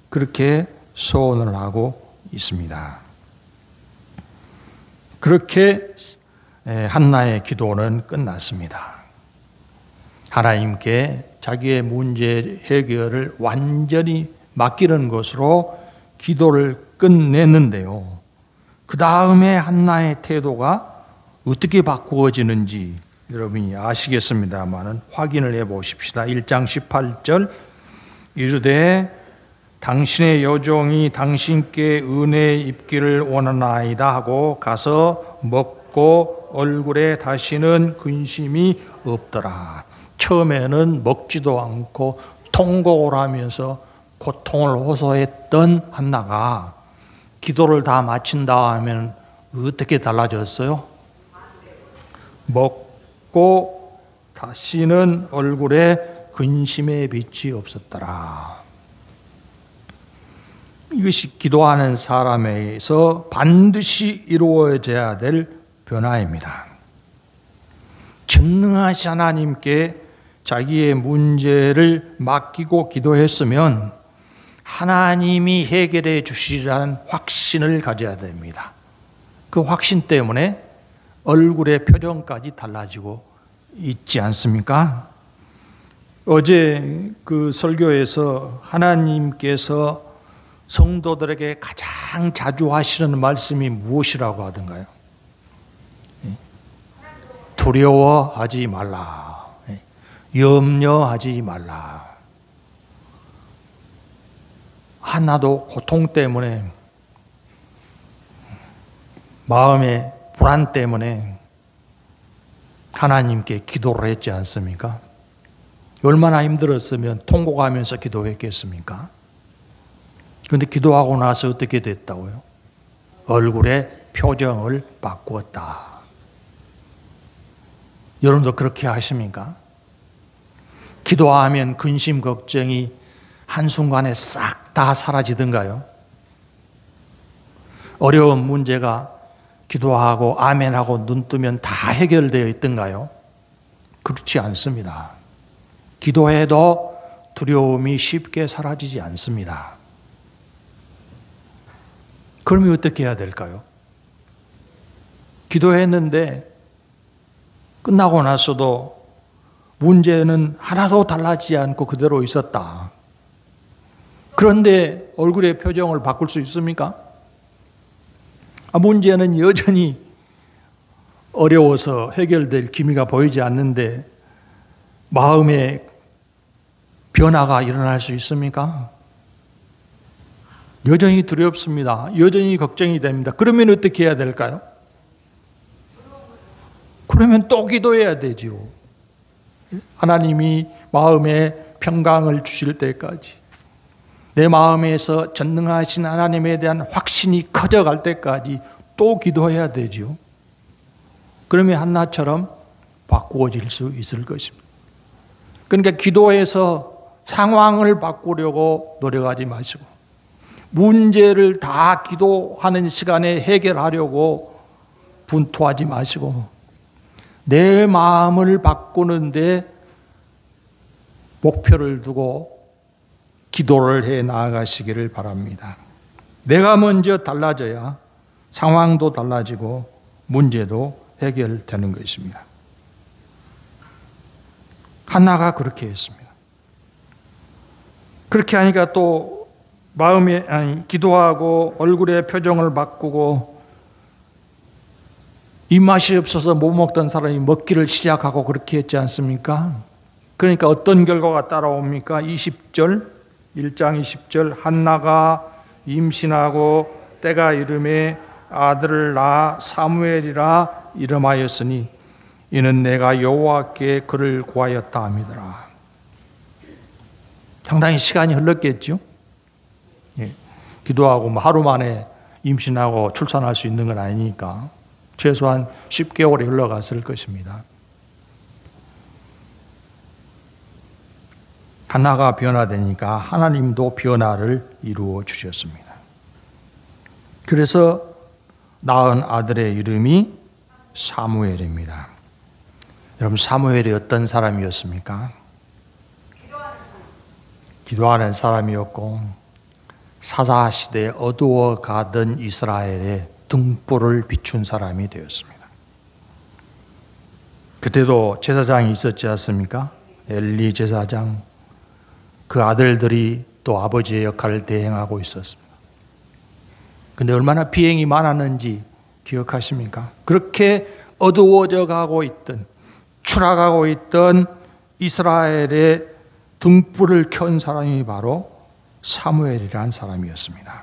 그렇게 소원을 하고 있습니다. 그렇게 한나의 기도는 끝났습니다. 하나님께 자기의 문제 해결을 완전히 맡기는 것으로 기도를 끝냈는데요. 그 다음에 한나의 태도가 어떻게 바꾸어지는지 여러분이 아시겠습니다만 확인을 해보십시다. 1장 18절, 이르되 당신의 여종이 당신께 은혜 입기를 원하나이다 하고 가서 먹고 얼굴에 다시는 근심이 없더라. 처음에는 먹지도 않고 통곡을 하면서 고통을 호소했던 한나가 기도를 다 마친 다음에는 어떻게 달라졌어요? 먹고 다시는 얼굴에 근심의 빛이 없었더라. 이것이 기도하는 사람에게서 반드시 이루어져야 될 변화입니다. 전능하신 하나님께 자기의 문제를 맡기고 기도했으면 하나님이 해결해 주시리라는 확신을 가져야 됩니다. 그 확신 때문에 얼굴의 표정까지 달라지고 있지 않습니까? 어제 그 설교에서 하나님께서 성도들에게 가장 자주 하시는 말씀이 무엇이라고 하던가요? 두려워하지 말라. 염려하지 말라. 하나도 고통 때문에, 마음의 불안 때문에 하나님께 기도를 했지 않습니까? 얼마나 힘들었으면 통곡하면서 기도했겠습니까? 그런데 기도하고 나서 어떻게 됐다고요? 얼굴의 표정을 바꾸었다. 여러분도 그렇게 하십니까? 기도하면 근심, 걱정이 한순간에 싹 다 사라지던가요? 어려운 문제가 기도하고 아멘하고 눈 뜨면 다 해결되어 있던가요? 그렇지 않습니다. 기도해도 두려움이 쉽게 사라지지 않습니다. 그러면 어떻게 해야 될까요? 기도했는데 끝나고 나서도 문제는 하나도 달라지지 않고 그대로 있었다. 그런데 얼굴의 표정을 바꿀 수 있습니까? 문제는 여전히 어려워서 해결될 기미가 보이지 않는데 마음의 변화가 일어날 수 있습니까? 여전히 두렵습니다. 여전히 걱정이 됩니다. 그러면 어떻게 해야 될까요? 그러면 또 기도해야 되죠. 하나님이 마음에 평강을 주실 때까지, 내 마음에서 전능하신 하나님에 대한 확신이 커져갈 때까지 또 기도해야 되죠. 그러면 한나처럼 바꾸어질 수 있을 것입니다. 그러니까 기도해서 상황을 바꾸려고 노력하지 마시고, 문제를 다 기도하는 시간에 해결하려고 분투하지 마시고, 내 마음을 바꾸는데 목표를 두고 기도를 해 나아가시기를 바랍니다. 내가 먼저 달라져야 상황도 달라지고 문제도 해결되는 것입니다. 한나가 그렇게 했습니다. 그렇게 하니까 또 마음에 기도하고 얼굴의 표정을 바꾸고, 입맛이 없어서 못 먹던 사람이 먹기를 시작하고 그렇게 했지 않습니까? 그러니까 어떤 결과가 따라옵니까? 20절, 1장 20절, 한나가 임신하고 때가 이름에 아들을 낳아 사무엘이라 이름하였으니 이는 내가 여호와께 그를 구하였다 함이더라. 상당히 시간이 흘렀겠죠. 기도하고 하루 만에 임신하고 출산할 수 있는 건 아니니까 최소한 10개월이 흘러갔을 것입니다. 한나가 변화되니까 하나님도 변화를 이루어 주셨습니다. 그래서 낳은 아들의 이름이 사무엘입니다. 여러분, 사무엘이 어떤 사람이었습니까? 기도하는 사람이었고, 사사시대에 어두워가던 이스라엘의 등불을 비춘 사람이 되었습니다. 그때도 제사장이 있었지 않습니까? 엘리 제사장. 그 아들들이 또 아버지의 역할을 대행하고 있었습니다. 근데 얼마나 비행이 많았는지 기억하십니까? 그렇게 어두워져 가고 있던, 추락하고 있던 이스라엘의 등불을 켠 사람이 바로 사무엘이라는 사람이었습니다.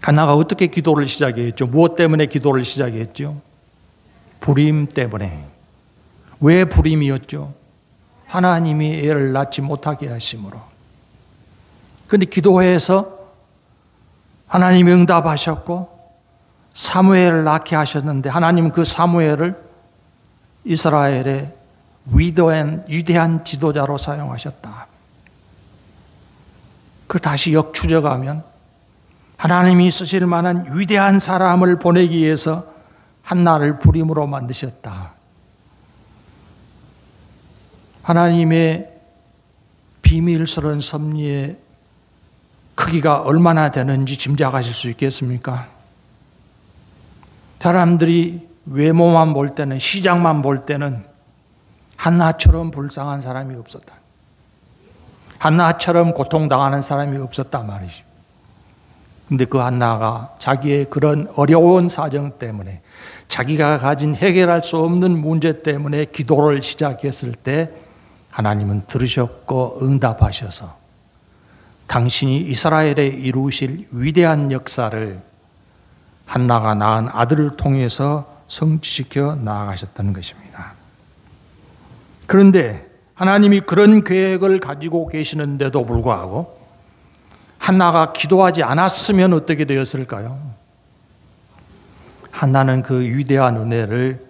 한나가 어떻게 기도를 시작했죠? 무엇 때문에 기도를 시작했죠? 불임 때문에. 왜 불임이었죠? 하나님이 애를 낳지 못하게 하심으로. 그런데 기도해서 하나님이 응답하셨고 사무엘을 낳게 하셨는데, 하나님은 그 사무엘을 이스라엘의 위대한 지도자로 사용하셨다. 그 다시 역추적하면 하나님이 쓰실 만한 위대한 사람을 보내기 위해서 한나를 불임으로 만드셨다. 하나님의 비밀스러운 섭리의 크기가 얼마나 되는지 짐작하실 수 있겠습니까? 사람들이 외모만 볼 때는, 시장만 볼 때는 한나처럼 불쌍한 사람이 없었다. 한나처럼 고통당하는 사람이 없었단 말이죠. 근데 그 한나가 자기의 그런 어려운 사정 때문에, 자기가 가진 해결할 수 없는 문제 때문에 기도를 시작했을 때 하나님은 들으셨고 응답하셔서 당신이 이스라엘에 이루실 위대한 역사를 한나가 낳은 아들을 통해서 성취시켜 나아가셨다는 것입니다. 그런데 하나님이 그런 계획을 가지고 계시는데도 불구하고 한나가 기도하지 않았으면 어떻게 되었을까요? 한나는 그 위대한 은혜를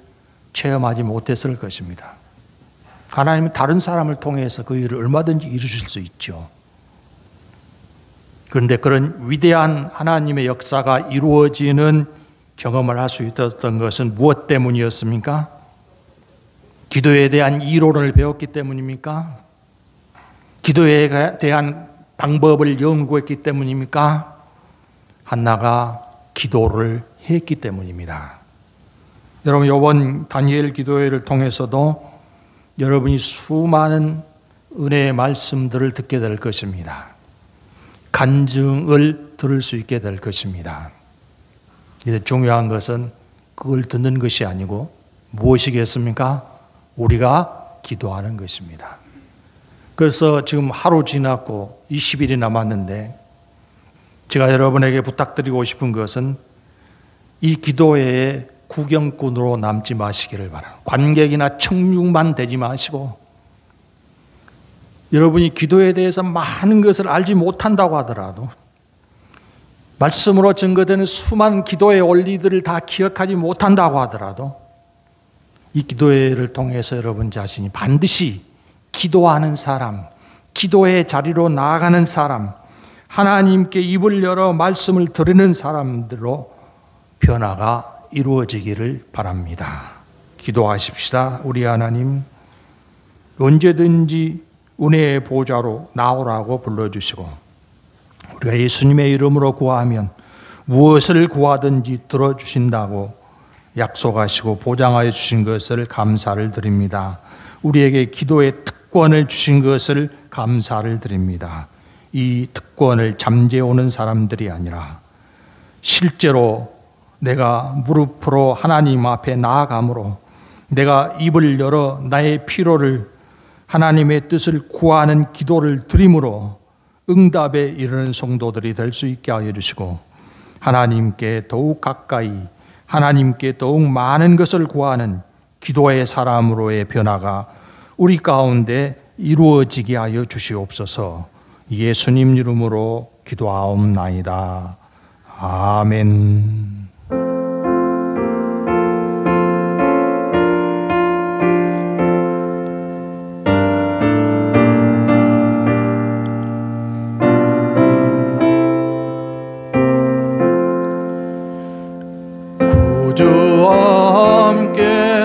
체험하지 못했을 것입니다. 하나님은 다른 사람을 통해서 그 일을 얼마든지 이루실 수 있죠. 그런데 그런 위대한 하나님의 역사가 이루어지는 경험을 할 수 있었던 것은 무엇 때문이었습니까? 기도에 대한 이론을 배웠기 때문입니까? 기도에 대한 방법을 연구했기 때문입니까? 한나가 기도를 했기 때문입니다. 여러분, 이번 다니엘 기도회를 통해서도 여러분이 수많은 은혜의 말씀들을 듣게 될 것입니다. 간증을 들을 수 있게 될 것입니다. 이제 중요한 것은 그걸 듣는 것이 아니고 무엇이겠습니까? 우리가 기도하는 것입니다. 그래서 지금 하루 지났고 20일이 남았는데 제가 여러분에게 부탁드리고 싶은 것은 이 기도회에 구경꾼으로 남지 마시기를 바랍니다. 관객이나 청중만 되지 마시고, 여러분이 기도에 대해서 많은 것을 알지 못한다고 하더라도, 말씀으로 증거되는 수많은 기도의 원리들을 다 기억하지 못한다고 하더라도, 이 기도회를 통해서 여러분 자신이 반드시 기도하는 사람, 기도의 자리로 나아가는 사람, 하나님께 입을 열어 말씀을 드리는 사람들로 변화가 이루어지기를 바랍니다. 기도하십시다. 우리 하나님, 언제든지 은혜의 보좌로 나오라고 불러주시고, 우리가 예수님의 이름으로 구하면 무엇을 구하든지 들어주신다고 약속하시고 보장하여 주신 것을 감사를 드립니다. 우리에게 기도의 특권을 주신 것을 감사를 드립니다. 이 특권을 잠재우는 사람들이 아니라 실제로 내가 무릎으로 하나님 앞에 나아감으로, 내가 입을 열어 나의 필요를, 하나님의 뜻을 구하는 기도를 드림으로 응답에 이르는 성도들이 될 수 있게 하여 주시고, 하나님께 더욱 가까이, 하나님께 더욱 많은 것을 구하는 기도의 사람으로의 변화가 우리 가운데 이루어지게 하여 주시옵소서. 예수님 이름으로 기도하옵나이다. 아멘. 구주와 함께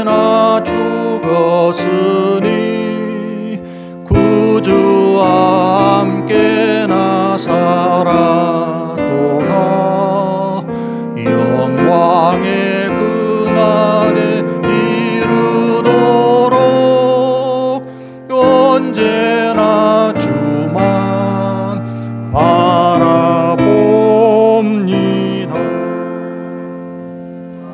되었으니 구주와 함께 나 살아도다. 영광의 그날에 이르도록 언제나 주만 바라봅니다.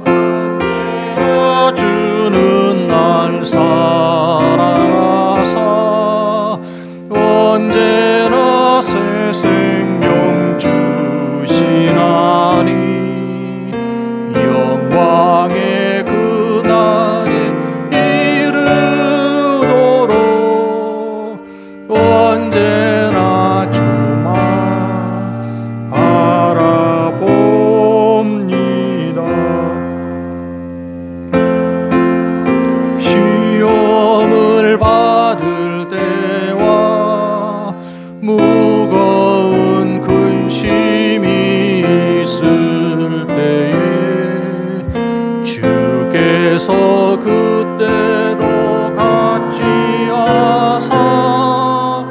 언제나 주는 날 사랑하사 언제나 새 생명 주시나니 영광의 그날에 이르도록 언제나 주만 바라봅니다. 시험을 받을 때와 무거운 근심이 있을 때에 주께서 그때도 같이 하사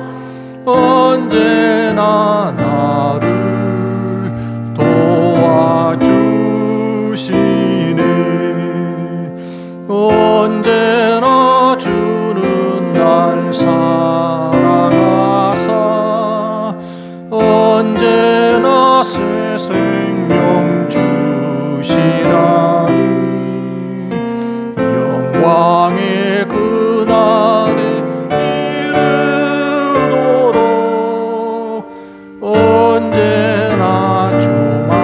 언제나 나를 도와주시네. 언제나 주는 날 사랑하사 언제나 새 생명 주시나니 영광의 그날에 이르도록 언제나 주만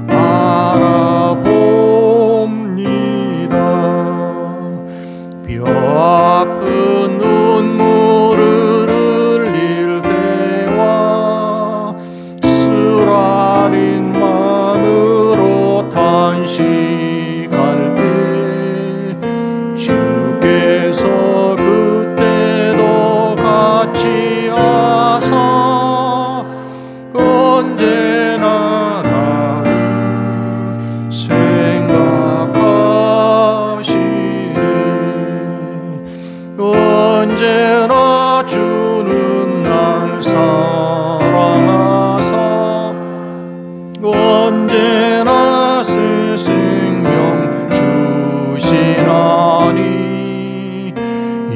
바라봅니다. 뼈 아픈 눈물을 흘릴 때와 쓰라린 마음으로 탄식할 때 주께서 그때도 같이 하사 언제나 나를 생각하시네. 언제나 주는 날 사랑하사 언제나 새 생명 주시나니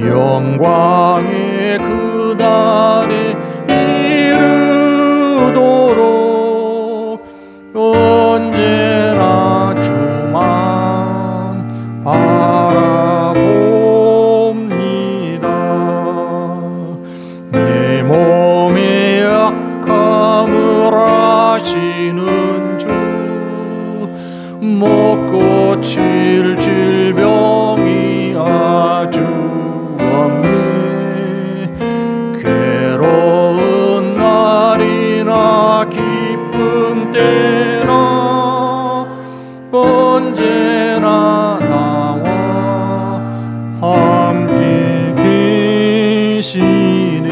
영광의 그날에 이르도록 언제나 주만 바라봅니다. 내 몸의 약함을 아시는 주 못 고칠 질병이 아주 없네. 괴로운 날이나 기쁜 때나 언제나 나와 함께 계시네.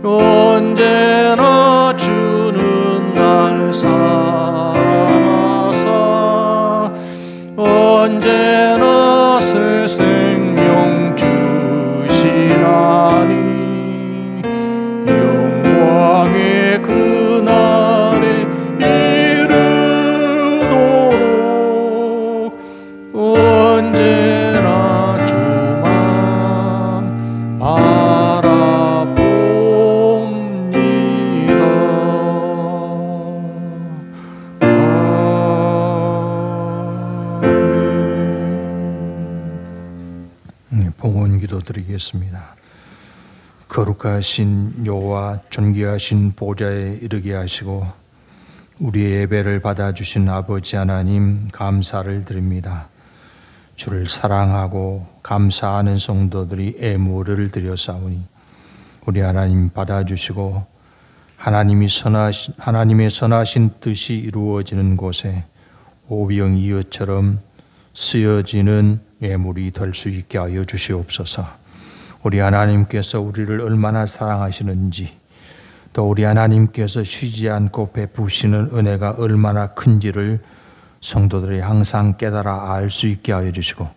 언제나 주는 날 사랑하사 언제나 새 생명 주시나니 영광의 그날에 이르도록 언제나 주만 바라봅니다. 봉헌 기도 드리겠습니다. 거룩하신 여호와 존귀하신 보좌에 이르게 하시고 우리의 예배를 받아주신 아버지 하나님 감사를 드립니다. 주를 사랑하고 감사하는 성도들이 애물을 드려싸우니 우리 하나님 받아주시고 하나님의 선하신 뜻이 이루어지는 곳에 오병이어처럼 쓰여지는 예물이 될 수 있게 하여 주시옵소서. 우리 하나님께서 우리를 얼마나 사랑하시는지, 또 우리 하나님께서 쉬지 않고 베푸시는 은혜가 얼마나 큰지를 성도들이 항상 깨달아 알 수 있게 하여 주시고,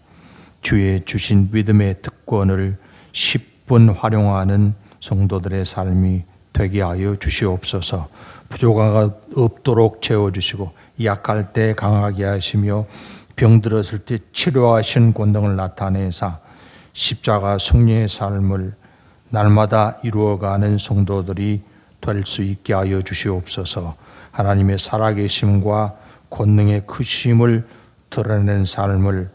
주의 주신 믿음의 특권을 10분 활용하는 성도들의 삶이 되게 하여 주시옵소서. 부족함이 없도록 채워주시고 약할 때 강하게 하시며 병들었을 때 치료하신 권능을 나타내사 십자가 승리의 삶을 날마다 이루어가는 성도들이 될 수 있게 하여 주시옵소서. 하나님의 살아계심과 권능의 크심을 드러내는 삶을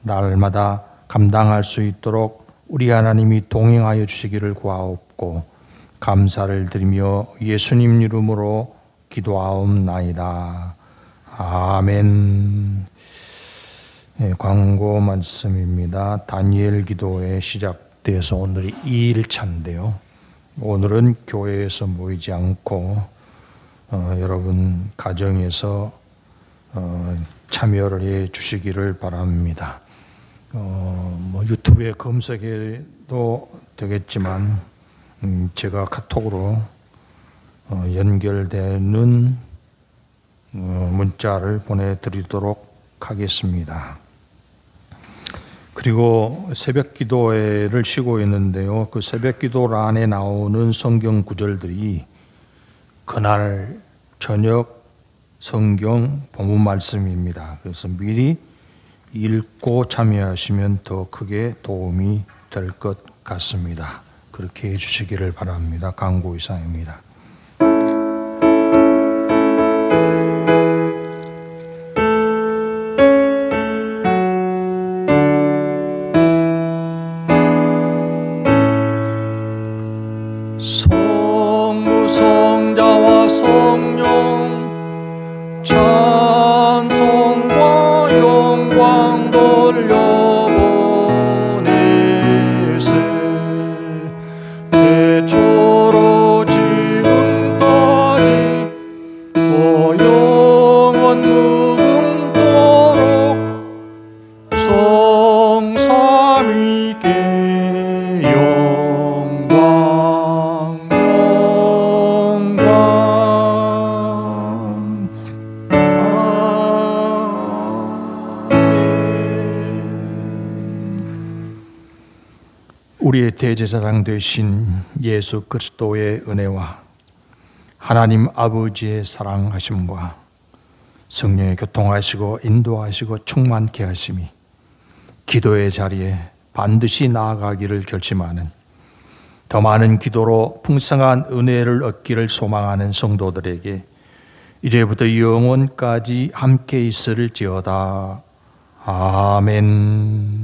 날마다 감당할 수 있도록 우리 하나님이 동행하여 주시기를 구하옵고 감사를 드리며 예수님 이름으로 기도하옵나이다. 아멘. 네, 광고 말씀입니다. 다니엘 기도회 시작돼서 오늘이 2일차인데요. 오늘은 교회에서 모이지 않고 여러분 가정에서 참여를 해 주시기를 바랍니다. 유튜브에 검색해도 되겠지만 제가 카톡으로 연결되는 문자를 보내드리도록 하겠습니다. 그리고 새벽 기도회를 쉬고 있는데요. 그 새벽 기도란에 나오는 성경 구절들이 그날 저녁 성경 본문 말씀입니다. 그래서 미리 읽고 참여하시면 더 크게 도움이 될 것 같습니다. 그렇게 해주시기를 바랍니다. 강구 이상입니다. 성부 성자와 성령 찬송과 영광 돌려보내세 대초로 지금까지 또 영원 무궁토록 성삼위께 영광 우리의 대제사장 되신 예수 그리스도의 은혜와 하나님 아버지의 사랑하심과 성령의 교통하시고 인도하시고 충만케 하심이 기도의 자리에 반드시 나아가기를 결심하는 더 많은 기도로 풍성한 은혜를 얻기를 소망하는 성도들에게 이제부터 영원까지 함께 있을지어다. 아멘.